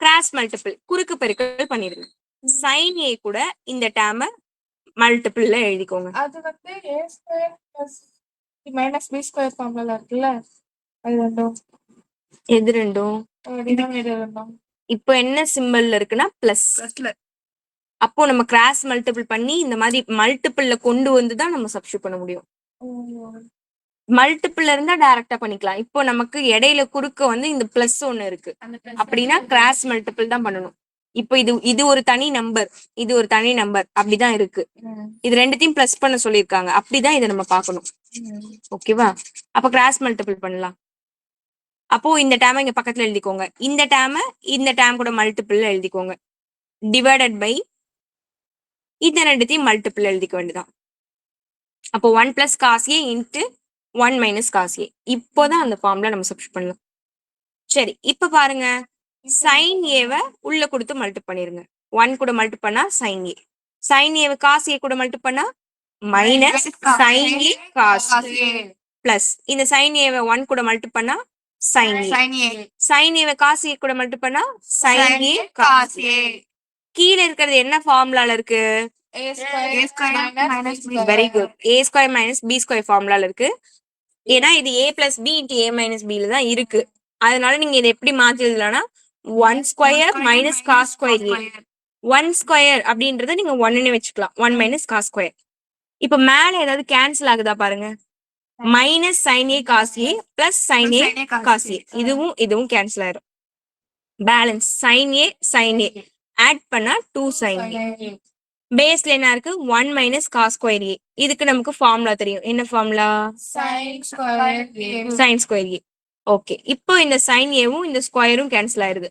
கிராஸ் மல்டிபிள் குறுக்கு பெருக்கல் பண்ணிடுங்க. சைன் ஏ கூட இந்த டேர்ம மல்டிபிள்ல எழுதிக்கோங்க. அது வந்து a square plus minus b square formula இருக்குல்ல, அது ரெண்டும். எது ரெண்டும்? டினாமினேட்டர் ரெண்டும். இப்போ என்ன சிம்பிள்ல இருக்குன்னா பிளஸ். அப்போ நம்ம கிராஸ் மல்டிபிள் பண்ணி இந்த மாதிரி மல்டிபிள்ல கொண்டு வந்து தான் நம்ம சப்ஸ்டிட்யூட் பண்ண முடியும். மல்டிபிள்ல இருந்தா டைரக்டா பண்ணிக்கலாம். இப்போ நமக்கு இடையில குறுக்க வந்து இந்த பிளஸ் ஒன்னு இருக்கு அப்படின்னா கிராஸ் மல்டிபிள் தான் பண்ணணும். இப்போ இது ஒரு தனி நம்பர், இது ஒரு தனி நம்பர், அப்படிதான் இருக்கு. இது ரெண்டுத்தையும் பிளஸ் பண்ண சொல்லியிருக்காங்க, அப்படிதான் இதை நம்ம பார்க்கணும். ஓகேவா? அப்ப கிராஸ் மல்டிபிள் பண்ணலாம். அப்போ இந்த டேம் இங்க பக்கத்துல எழுதிக்கோங்க, இந்த டேம் கூட மல்டிபிள் எழுதிக்கோங்க. டிவைடட் பை இந்த ரெண்டுத்தையும் மல்டிபிள் எழுதிக்க வேண்டியதான். அப்போ 1 plus cos A into 1 minus cos A. இப்போதான் அந்த ஃபார்ம்ல நம்ம சப்ஸ்டிட்யூட் பண்ணலாம். சரி, இப்ப பாருங்க, சைன் ஏவை உள்ள கொடுத்து மல்டி பண்ணிருங்க. 1 கூட மல்டி பண்ணா சைன் ஏ, சைன் ஏவை காஸ் ஏ கூட மல்டி பண்ணா minus sine A cos plus இந்த சைன் ஏவை 1 கூட மல்டி பண்ணா சைன் ஏ, சைன் ஏவை காஸ் ஏ கூட மல்டி பண்ணா சைன் ஏ காஸ் ஏ. கீழே இருக்கிறது என்ன ஃபார்முலால இருக்கு? a square minus b. Very good. a square minus b square ஃபார்முலால இருக்கு. ஏன்னா இது a plus b into a minus b ல தான் இருக்கு. அதனால நீங்க இதை எப்படி மாத்தி எழுதலாம்னா 1 square minus cos square A. 1 square அப்படின்றத நீங்க 1ன்னு வச்சுக்கலாம், 1 மைனஸ் காஸ் ஸ்கொயர். இப்ப மேல ஏதாவது கேன்சல் ஆகுதா பாருங்க, minus sine A cos A plus sine A cos A, இதுவும் கேன்சல் ஆயிரும். பேலன்ஸ் சைன் ஏ ஆட் பண்ணா 2 சைன் ஏ. பேஸ்ல என்ன இருக்கு? 1 மைனஸ் காஸ் ஸ்கொயர் ஏ. இதுக்கு நமக்கு ஃபார்முலா தெரியும். என்ன formula? sin square a. Sign square A. Okay, இப்போ இந்த சைன் ஏவும் இந்த ஸ்கொயரும் கேன்சல் ஆயிருது.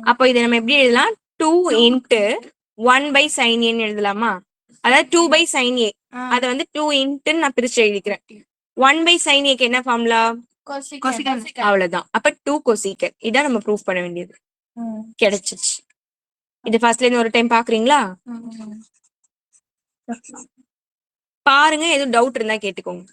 அப்போ இதை நம்ம எப்படி எழுதலாம்? 2 இன்ட்டு 1 பை சைன் ஏன்னு எழுதலாமா? அதாவது 2 பை சைன் ஏ, அதை வந்து 2 இன்ட்டுன்னு நான் பிரிச்சு எழுதிக்கிறேன். 1 பை சைன் ஏக்கு என்ன ஃபார்முலா? அவ்வளவுதான். அப்ப 2 கொசீக்கன். இதான் நம்ம ப்ரூஃப் பண்ண வேண்டியது. கிடைச்சிச்சு. இது ஃபர்ஸ்ட்ல இருந்து ஒரு டைம் பாக்குறீங்களா? பாருங்க, எதுவும் டவுட் இருந்தா கேட்டுக்கோங்க.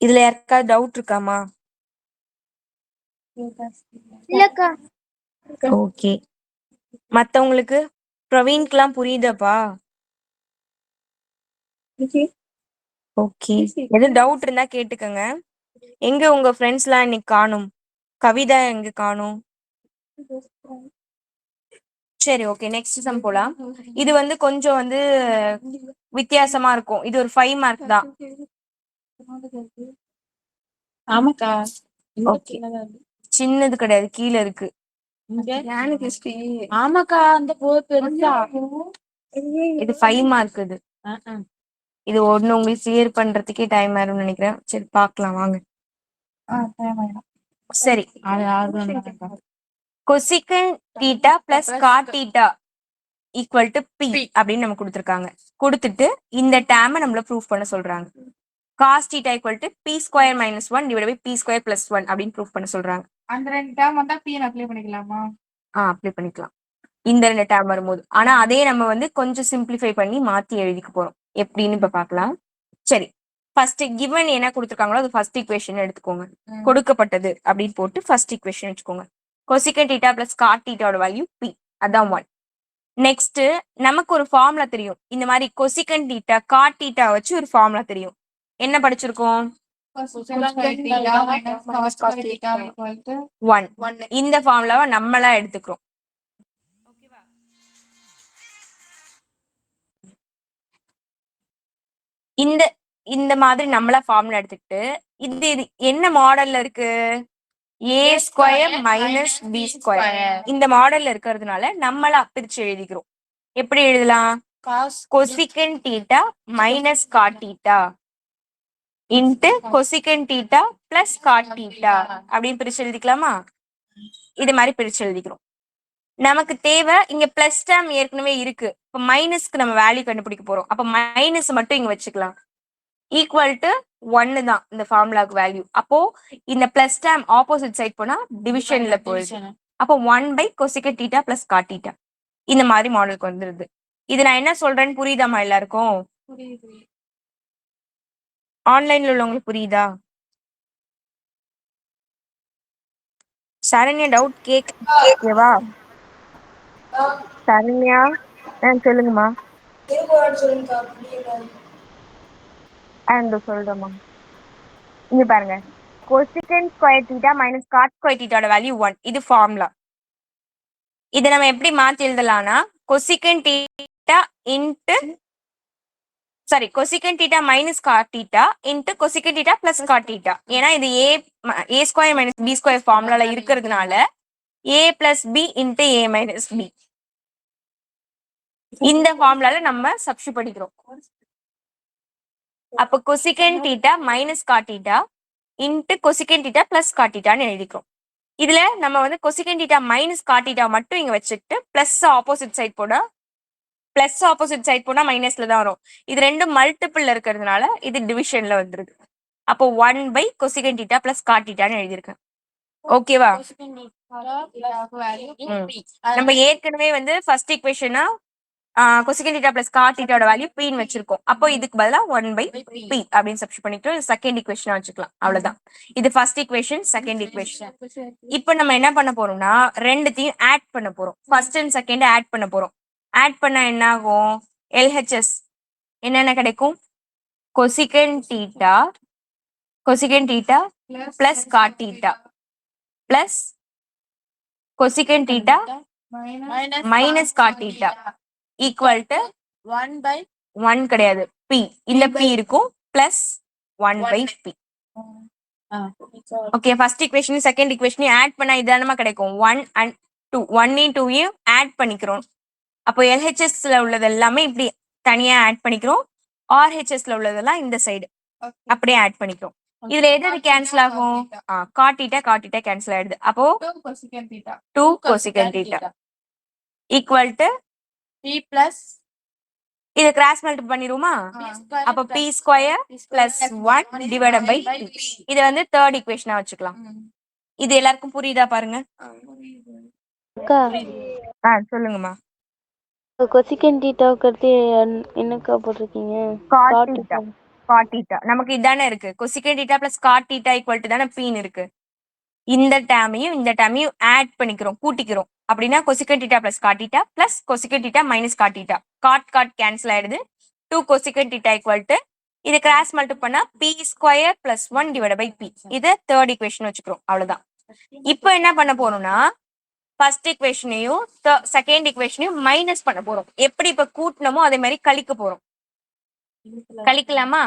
இதுல யாருக்காவது டவுட் இருக்காமா? இல்லக்கா. ஓகே, மத்தவங்களுக்கு பிரவீன்க்குலாம் புரியுதாப்பா? ஓகே, எதுவும் டவுட் இருந்தா கேட்டுக்கங்க. எங்க உங்க ஃப்ரெண்ட்ஸ்லாம் இன்னைக்கு காணும்? கவிதா எங்க காணும்? சரி, ஓகே, நெக்ஸ்ட் சம் போலாம். இது வந்து கொஞ்சம் வந்து வித்தியாசமா இருக்கும். இது ஒரு 5 மார்க் தான். ஆமாக்கா. ஓகே, சின்னது கிடையாது, கீழே இருக்கு. எனக்கு ஹிஸ்டரி ஆமாக்கா அந்த பெருசா இது 5 மார்க் இது. இது ஒண்ணு உங்களுக்கு கிளியர் பண்றதுக்கே டைம் ஆயிரும்னு நினைக்கிறேன். சரி பார்க்கலாம் வாங்க. சரி, cosecant theta plus cot theta equal to P அப்படின்னு நம்ம கொடுத்துருக்காங்க. கொடுத்துட்டு இந்த டேர்மை நம்மள ப்ரூஃப் பண்ண சொல்றாங்க. Cos theta equal to P square minus 1 divide by P square plus 1 அப்படின்னு ப்ரூஃப் பண்ண சொல்றாங்க. அந்த 2 டேர்ம் வந்தா p ன்னு அப்ளை பண்ணிக்கலாமா? அப்ளை பண்ணிக்கலாம் இந்த 2 டேர்ம் வரும்போது. ஆனா அதே நம்ம வந்து கொஞ்சம் சிம்பிளிஃபை பண்ணி மாத்தி எழுதிக்க போறோம். எப்படின்னு இப்ப பார்க்கலாம். சரி, ஃபர்ஸ்ட் கிவன் என்ன கொடுத்துருக்காங்களோ அது ஃபர்ஸ்ட் ஈக்குவேஷன் எடுத்துக்கோங்க. கொடுக்கப்பட்டது அப்படின்னு போட்டு ஃபர்ஸ்ட் ஈக்குவேஷன் வச்சுக்கோங்க. கொசிகன் தீட்டா பிளஸ் காட் தீட்டாவோட வேல்யூ பி, அதான் 1. நெக்ஸ்ட் நமக்கு ஒரு ஃபார்முலா தெரியும். இந்த மாதிரி கொசிகன் தீட்டா காட் தீட்டா வச்சு ஒரு ஃபார்முலா தெரியும். என்ன படிச்சிருக்கோம்? 1. இந்த ஃபார்முலாவை நம்மளா எடுத்துக்கிறோம். இந்த இந்த மாதிரி நம்மளா ஃபார்முலா எடுத்துக்கிட்டு இது என்ன மாடல்ல இருக்கு? A square minus B square இந்த மாடல்ல இருக்கிறதுனால நம்மளா பிரிச்சு எழுதிக்கிறோம். எப்படி எழுதலாம்? Cosecant theta minus cot theta into cosecant theta plus cot theta அப்படின்னு பிரிச்சு எழுதிக்கலாமா? இது மாதிரி பிரிச்சு எழுதிக்கிறோம். நமக்கு தேவை இங்க பிளஸ் டேர்ம் ஏற்கனவே இருக்கு. இப்ப மைனஸ்க்கு நம்ம வேல்யூ கண்டுபிடிக்க போறோம். அப்ப மைனஸ் மட்டும் இங்க வச்சுக்கலாம். ஈக்குவல் டு 1 தான் இந்த ஃபார்முலாக்கு வேல்யூ. அப்போ இந்த பிளஸ் டேர்ம் ஆப்போசிட் சைட் போனா டிவிஷன்ல போயிடுது. அப்போ 1 by cosecant theta plus cot theta இந்த மாதிரி மாடலுக்கு வந்துருது. இது நான் என்ன சொல்றேன்னு புரியுதாமா எல்லாருக்கும்? ஆன்லைன்ல உள்ளவங்களுக்கு புரியுதா? சரண்யா டவுட் கேக்கவா? சரண்யா சொல்லுங்கம்மா. சொல்றேம்மா. இங்க பாருங்க, cosecant square theta minus cot square தீட்டாவோட வேல்யூ 1. இது ஃபார்முலா. இதை நம்ம எப்படி மாத்தி எழுதலாம்னா cosecant theta into cosecant theta minus cot theta into cosecant theta plus cot theta. ஏன்னா இது A square minus B square ஃபார்முலால இருக்கிறதுனால A plus B into A minus B இந்த ஃபார்முலால நம்ம சப்ஸ்டிட்யூட் பண்ணிக்கிறோம். அப்ப cosecant theta minus cot theta into cosecant theta plus cot தீட்டான்னு எழுதிக்கிறோம். இதுல நம்ம வந்து கொசிகன் தீட்டா மைனஸ் காட் தீட்டா மட்டும் இங்க வச்சுட்டு பிளஸ் ஆப்போசிட் சைட் போனா மைனஸ்ல தான் வரும். இது ரெண்டும் மல்டிபிள்ல இருக்கிறதுனால இது டிவிஷன்ல வந்துருது. அப்போ 1 by cosecant theta plus cot தீட்டான்னு எழுதியிருக்கேன். ஓகேவா? நம்ம ஏற்கனவே வந்து ஃபர்ஸ்ட் ஈக்குவேஷனா கொசிகன் தீட்டா பிளஸ் காட் தீட்டாவோட வேல்யூ பீன்னு வச்சிருக்கோம். அப்போ இதுக்கு பதிலா 1 பை பி அப்படின்னு சப்ஸ்டிட்யூட் பண்ணிட்டு செகண்ட் ஈக்குவேஷனா வச்சுக்கலாம். அவ்வளவுதான். இது ஃபர்ஸ்ட் ஈக்குவேஷன், செகண்ட் ஈக்குவேஷன். இப்போ நம்ம என்ன பண்ண போறோம்னா ரெண்டுத்தையும் ஆட் பண்ண போறோம். ஃபர்ஸ்ட் அண்ட் செகண்ட் ஆட் பண்ண போறோம். ஆட் பண்ணா என்ன ஆகும்? LHS என்னென்ன கிடைக்கும்? Cosecant theta plus cot theta plus cosecant theta minus cot theta equal to 1 கிடையாது பி. இந்த பி இருக்கும் plus 1 by P. Okay, first equation second equation add பண்ணா இதானமா கிடைக்கும். 1 and 2 1 2 ஆட் பண்ணிக்கிறோம். அப்போ LHSல உள்ளது எல்லாமே இப்படி தனியா ஆட் பண்ணிக்கிறோம். RHSல உள்ளதெல்லாம் இந்த சைடு அப்படியே ஆட் பண்ணிக்கிறோம். இதுல எது கேன்சல் ஆகும்? காட் தீட்டா கேன்சல் ஆயிடுது. அப்போ 2 cosecant theta equal to p plus இது கிராஸ் மல்டிபிள் பண்ணிருமா? அப்ப p square plus 1 divided by p. இது வந்து தேர்ட் ஈக்குவேஷனா வச்சுக்கலாம். இது எல்லாருக்கும் புரியுதா பாருங்க. அக்கா சொல்லுங்கம்மா. கொசிகன் தீட்டாவுக்கு அடுத்து என்னக்கா போட்டிருக்கீங்க? காட் தீட்டா நமக்கு இதானே இருக்கு. Cosecant theta plus cot theta equal to தானே பீன் இருக்கு. இந்த டேர்மையும் ஆட் பண்ணிக்கிறோம், கூட்டிக்கிறோம். அப்படின்னா cosecant theta plus cot theta plus cosecant theta minus cot theta. Cot cancel ஆயிடுது. 2 கொசிகன் தீட்டா ஈக்குவல் டு இது கிராஸ் மல்டிபிள் பண்ணா p square plus 1 divide by p. இதை தேர்ட் ஈக்குவேஷன் வச்சுக்கிறோம். அவ்வளவுதான். இப்போ என்ன பண்ண போறோம்னா ஃபர்ஸ்ட் ஈக்குவேஷனையும் செகண்ட் ஈக்குவேஷனையும் மைனஸ் பண்ண போறோம். எப்படி இப்ப கூட்டணுமோ அதே மாதிரி கழிக்க போறோம். கழிக்கலாமா?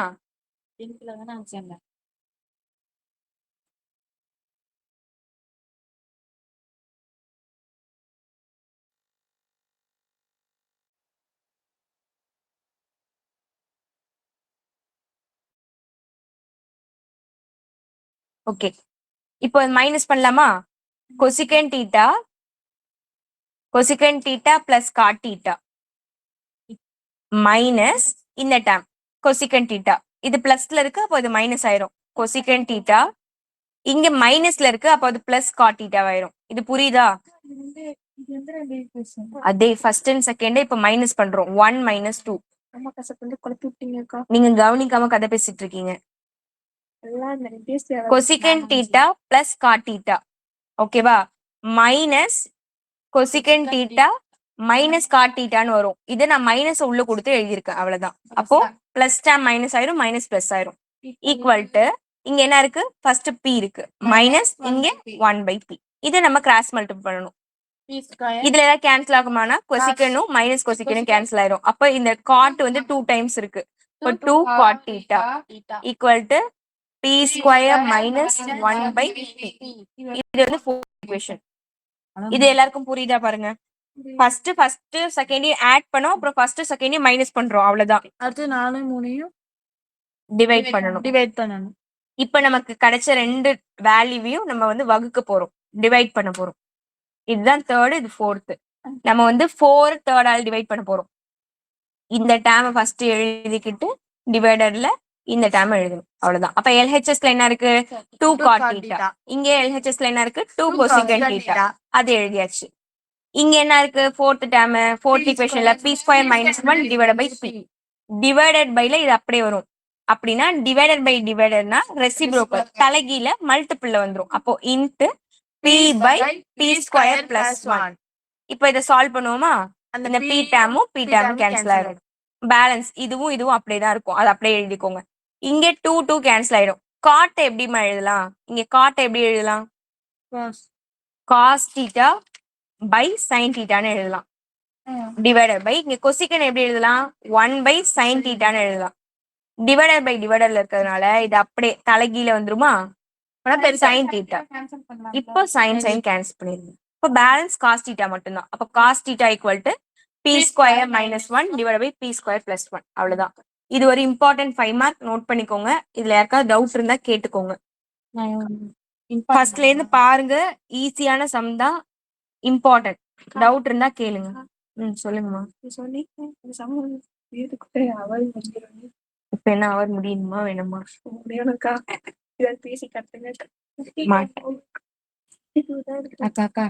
ஓகே, இப்போ மைனஸ் பண்ணலாமா? Cosecant theta plus cot theta minus இந்த டேம் கொசிகன் தீட்டா. இது பிளஸ்ல இருக்கு, அப்போ இது மைனஸ் ஆயிரும். கொசிகன் தீட்டா இங்க மைனஸ்ல இருக்கு, அப்போ அது பிளஸ் காட் தீட்டா ஆயிரும். இது புரியுதா? அதே ஃபர்ஸ்ட் அண்ட் செகண்ட் இப்ப மைனஸ் பண்றோம். 1 மைனஸ் 2. நீங்க கவனிக்காம கதை பேசிட்டு இருக்கீங்க. கொசிகன் தீட்டா பிளஸ் காட் தீட்டா, ஓகேவா? மைனஸ் கொசிகன் தீட்டா மைனஸ் காட் தீட்டான்னு வரும். இதை நான் மைனஸ் உள்ள கொடுத்து எழுதியிருக்கேன், அவ்வளவுதான். அப்போ பிளஸ் டேம் மைனஸ் ஆயிரும், மைனஸ் பிளஸ் ஆயிரும். ஈக்குவல் டு இங்க என்ன இருக்கு? ஃபர்ஸ்ட் பி இருக்கு, மைனஸ் இங்க 1/p. இதை நம்ம கிராஸ் மல்டிபிள் பண்ணணும். இதுல ஏதாவது கேன்சல் ஆகுமானா கொசிகனும் மைனஸ் கொசிகனும் கேன்சல் ஆயிரும். அப்ப இந்த காட் வந்து 2 டைம்ஸ் இருக்கு. இப்போ 2 God theta equal to p square minus 1/p. இது வந்து ஃபோர்த் ஈக்குவேஷன். இது எல்லாருக்கும் புரியுதா பாருங்க. ஃபர்ஸ்ட் செகண்டையும் ஆட் பண்ணோம், அப்புறம் ஃபர்ஸ்ட் செகண்டையும் மைனஸ் பண்றோம், அவ்வளவுதான். அடுத்து 4 3 டிவைட் பண்ணணும். இப்ப நமக்கு கிடைச்ச ரெண்டு வேல்யூவையும் நம்ம வந்து வகுக்க போறோம், டிவைட் பண்ண போறோம். இதுதான் தேர்ட், இது ஃபோர்த். நம்ம வந்து 4 தேர்டால டிவைட் பண்ண போறோம். இந்த டேம் ஃபர்ஸ்ட் எழுதிக்கிட்டு டிவைடர்ல இந்த டேம் எழுதணும், அவ்வளவுதான். அப்ப எல்ஹெச்எஸ்ல என்ன இருக்கு? 2 காட் தீட்டா. இங்க எல்ஹெச்எஸ்ல என்ன இருக்கு? 2 கொசிகன் தீட்டா. அது எழுதியாச்சு. இங்க என்ன இருக்கு? ஃபோர்த் டேம், ஃபோர்த் ஈக்குவேஷன்ல p square minus 1 divided by p. Divided பைல இது அப்படியே வரும். அப்படின்னா டிவைடட் பை டிவைடர்னா ரெசிப்ரோக்கல், தலைகீழ மல்டிபிள்ல வந்துரும். அப்போ into p by p square plus 1. இப்போ இதை சால்வ் பண்ணுவோமா? அந்த p டேமும் p டேமும் கேன்சல் ஆயிடும். பேலன்ஸ் இதுவும் அப்படியே தான் இருக்கும், அது அப்படியே எழுதிக்கோங்க. இங்க 2 கேன்சல் ஆயிடும். காட் எப்படிமா எழுதலாம்? இங்க காட் எப்படி எழுதலாம்? காஸ் தீட்டா பை சைன் தீட்டான்னு எழுதலாம். டிவைடட் பை இங்க கொசிகன் எப்படி எழுதலாம்? 1 பை சைன் தீட்டான்னு எழுதலாம். டிவைடட் பை டிவைடர்ல இருக்கிறதுனால இது அப்படியே தலைகீழ வந்துருமா? Sine theta. இப்போ சைன் கேன்சல் பண்ணிருங்க. இப்போ பேலன்ஸ் காஸ் தீட்டா மட்டும்தான். அப்போ cos theta equal to p square minus 1 divide by p square plus 1, அவ்வளவுதான். இது ஒரு இம்பார்ட்டன்ட் 5 மார்க், நோட் பண்ணிக்கோங்க. இதுல யாருக்காவது டவுட் இருந்தா கேட்டுக்கோங்க. ஃபர்ஸ்ட்ல இருந்து பாருங்க, ஈஸியான சம் தான், இம்பார்ட்டன்ட். டவுட் இருந்தா கேளுங்க. சொல்லுங்கம்மா. இப்ப என்ன அவர் முடியுமா வேணுமா? அக்கா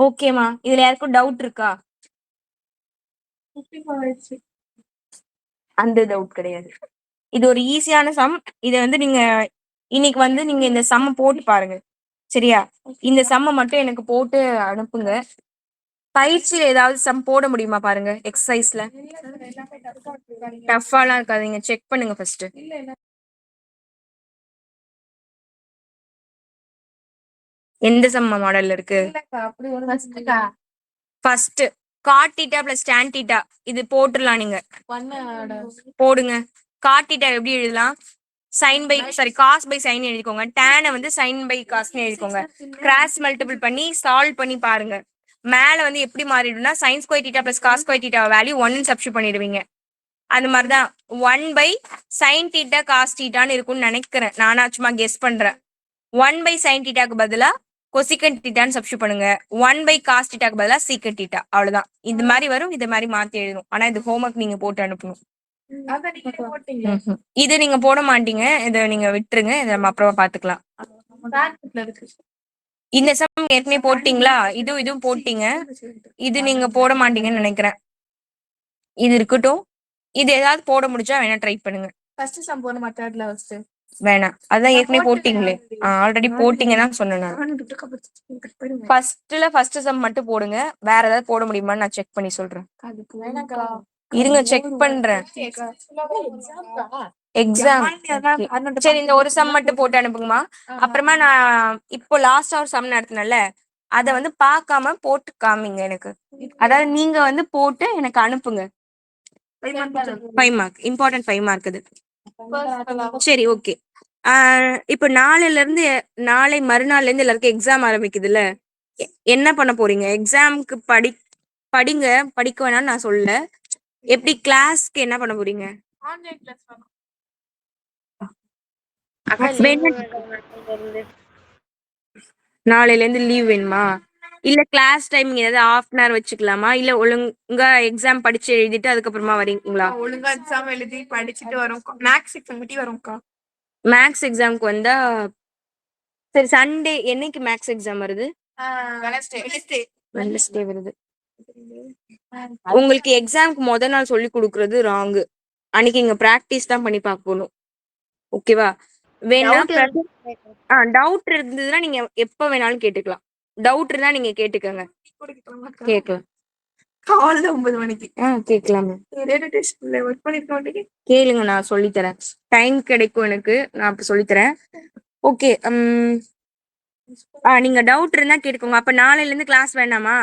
ஓகேமா, இதுல யாருக்கும் டவுட் இருக்கா? அந்த டவுட் கிடையாது. இது ஒரு ஈஸியான சம். இத வந்து நீங்க இன்னைக்கு வந்து நீங்க இந்த சம்ம போட்டு பாருங்க, சரியா? இந்த சம்ம மட்டும் எனக்கு போட்டு அனுப்புங்க. பயிற்சியில ஏதாவது சம் போட முடியுமா பாருங்க எக்ஸசைஸ்ல. எல்லாமே டஃப்பா இருக்கு. டஃபாலாம் இருக்காதீங்க, செக் பண்ணுங்க ஃபர்ஸ்ட். இல்ல எந்த சம்ம மாடல்ல இருக்கு? இல்லக்கா அப்படி ஒரு ஃபர்ஸ்ட்க்கா first cot theta plus tan theta இது போட்டுடலாம். நீங்க போடுங்க. காட் தீட்டா எப்படி எழுதலாம்? Sine by cos by sine எழுதிக்கோங்க. டேனை வந்து சைன் பை காஸ்னு எழுதிக்கோங்க. கிராஸ் மல்டிபிள் பண்ணி சால்வ் பண்ணி பாருங்க. மேல வந்து எப்படி மாறிடும்னா sine square theta plus cos square theta value 1 substitute பண்ணிடுவீங்க. அந்த மாதிரிதான் 1 பை சைன் தீட்டா காஸ் தீட்டான்னு இருக்கும்னு நினைக்கிறேன். நானா சும்மா கெஸ் பண்றேன். 1 பை சைன் தீட்டாக்கு பதிலா கொசிகன் தீட்டான்னு சப்ஸ்டிட் பண்ணுங்க. 1 பை காஸ் தீட்டாக்கு பதிலா சீக்கன் தீட்டா. அவ்வளவுதான். இது மாதிரி வரும், இது மாதிரி மாத்தி எழுதணும். ஆனா இது ஹோம்ஒர்க் நீங்க போட்டு அனுப்பணும். இது நீங்க போட மாட்டீங்க, இதை நீங்க விட்டுருங்க. இதை நம்ம அப்புறமா பாத்துக்கலாம். இந்த சம் ஏற்கனவே போட்டீங்களா? இதுவும் போட்டீங்க. இது நீங்க போட மாட்டீங்கன்னு நினைக்கிறேன். இது இருக்கட்டும். இது ஏதாவது போட முடிஞ்சா வேணா ட்ரை பண்ணுங்க. ஃபர்ஸ்ட் சம் போட மாட்டார்ல ஃபர்ஸ்ட் வேணாம், அதான் ஏற்கனவே போட்டீங்களே. ஆல்ரெடி போட்டீங்கன்னா சொன்னேன். ஃபர்ஸ்ட் சம் மட்டும் போடுங்க. வேற ஏதாவது போட முடியுமான்னு நான் செக் பண்ணி சொல்றேன். இருங்க, செக் பண்றேன். எக்ஸாம் சரி, இந்த ஒரு சம் மட்டும் போட்டு அனுப்புங்கம்மா. அப்புறமா நான் இப்போ லாஸ்டா ஒரு சம் நடத்தினேன்ல, அத வந்து பார்க்காம போட்டு காமிங்க எனக்கு. அதாவது நீங்க வந்து போட்டு எனக்கு அனுப்புங்க. 5 மார்க், இம்பார்ட்டன்ட் 5 மார்க் அது. சரி, ஓகே. இப்போ நாளை மறுநாள்ல இருந்து எல்லாருக்கும் எக்ஸாம் ஆரம்பிக்குதுல்ல, என்ன பண்ண போறீங்க? எக்ஸாமுக்கு படிங்க, படிக்க வேணாம்னு நான் சொல்லல. எப்படி கிளாஸ்க்கு என்ன பண்ண போறீங்க? ஆன்லைன் கிளாஸ் பண்ணனும். நாளையில இருந்து லீவ் வேணுமா? இல்ல கிளாஸ் டைமிங் ஏதாவது half அன் ஹவர் வச்சுக்கலாமா? இல்ல ஒழுங்கா எக்ஸாம் படிச்சு எழுதிட்டு அதுக்கப்புறமா வரீங்களா? ஒழுங்கா எக்ஸாம் எழுதி படிச்சுட்டு வரோம். மேக்ஸ் எக்ஸாம் மட்டும் வரோம்க்கா. மேக்ஸ் எக்ஸாம்க்கு வந்தா சரி. சண்டே என்னைக்கு மேக்ஸ் எக்ஸாம் வருது? வெட்னஸ்டே வருது. உங்களுக்கு எக்ஸாம்க்கு முத நாள் சொல்லி கொடுக்கறது ராங்கு. அன்னைக்கு இங்க பிராக்டிஸ் தான் பண்ணி பார்க்கணும். ஓகேவா? வேணா டவுட் இருந்ததுன்னா நீங்க எப்ப வேணாலும் கேட்டுக்கலாம். டவுட் இருந்தா நீங்க கேட்டுக்கங்க. கேட்கலாம். காலைல 9 மணிக்கு கேட்கலாமே. ரேடியோ ஸ்டேஷன்ல ஒர்க் பண்ணிருக்கோம். கேளுங்க, நான் சொல்லித்தரேன். டைம் கிடைக்கும் எனக்கு, நான் அப்ப சொல்லித்தரேன். ஓகே. நீங்க டவுட் இருந்தா கேட்டுக்கோங்க. அப்ப நாளையில இருந்து கிளாஸ் வேணாமா?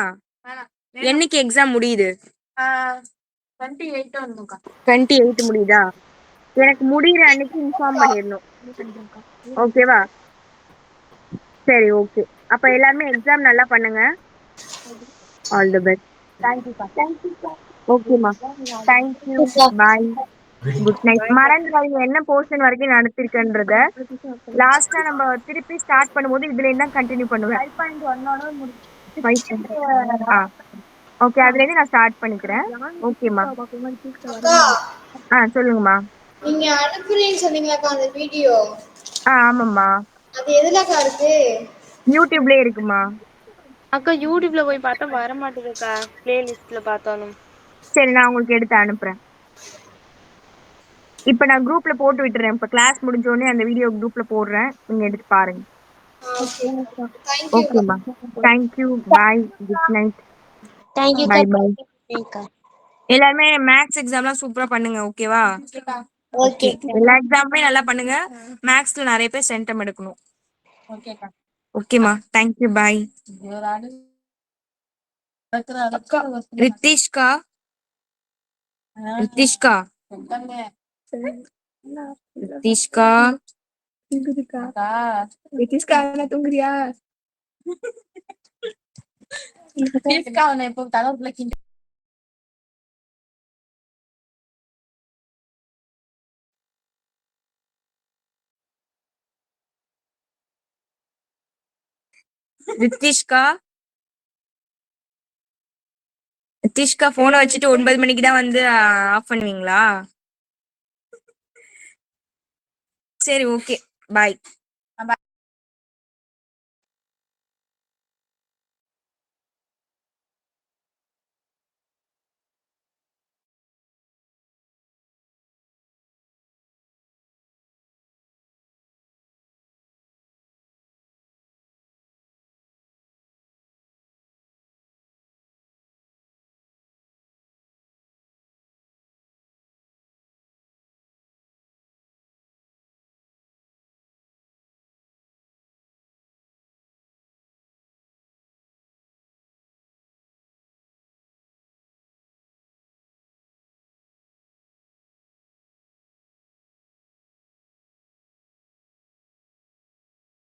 என்னைக்கு எக்ஸாம் முடியுது? 28 முடியுதா? எனக்கு முடியிற அன்னைக்கு இன்ஃபார்ம் பண்ணிடணும். ஓகேவா? சரி, ஓகே. அப்ப எல்லாருமே எக்ஸாம் நல்லா பண்ணுங்க. All the best. ஓகேமா, தேங்க்யூ, பாய், குட் நைட். மறந்துடாதீங்க என்ன போர்ஷன் வரைக்கும் நடத்திருக்கன்றத. லாஸ்டா நம்ம திருப்பி ஸ்டார்ட் பண்ணும்போது இதுல இருந்து தான் கண்டினியூ பண்ணுவேன். 5.1 ஓகே, அதுல இருந்து நான் ஸ்டார்ட் பண்ணிக்கிறேன். ஓகேமா. சொல்லுங்கம்மா. நீங்க அனுப்புறீங்கன்னு சொன்னீங்களாக்கா அந்த வீடியோ? ஆமாம்மா. அது எதுலக்கா இருக்கு? யூடியூப்லயே இருக்குமா? அக்கா யூடியூப்ல போய் பார்த்தா வர மாட்டேங்குதுக்கா, பிளேலிஸ்ட்ல பார்த்தாலும். சரி, நான் உங்களுக்கு எடுத்து அனுப்புறேன். இப்ப நான் குரூப்ல போட்டு விட்டுறேன். இப்ப கிளாஸ் முடிஞ்ச உடனே அந்த வீடியோ குரூப்ல போடுறேன், நீங்க எடுத்து பாருங்க. ஓகேம்மா, thank you, bye, good night. Thank you bye bye. அக்கா. எல்லாருமே மேக்ஸ் எக்ஸாம்லாம் சூப்பரா பண்ணுங்க. ஓகேவா? ஓகே. எல்லா எக்ஸாமுமே நல்லா பண்ணுங்க. மேக்ஸ்ல நிறைய பேர் சென்டம் எடுக்கணும். ஓகேமா, தேங்க்யூ, பாய். ரித்திஷ்கா ரித்திஷ்கா தூங்குறியா? இப்போ தலைவர்ல ரித்திஷ்கா போனை வச்சுட்டு 9 மணிக்கு தான் வந்து ஆஃப் பண்ணுவீங்களா? சரி, ஓகே, பாய்.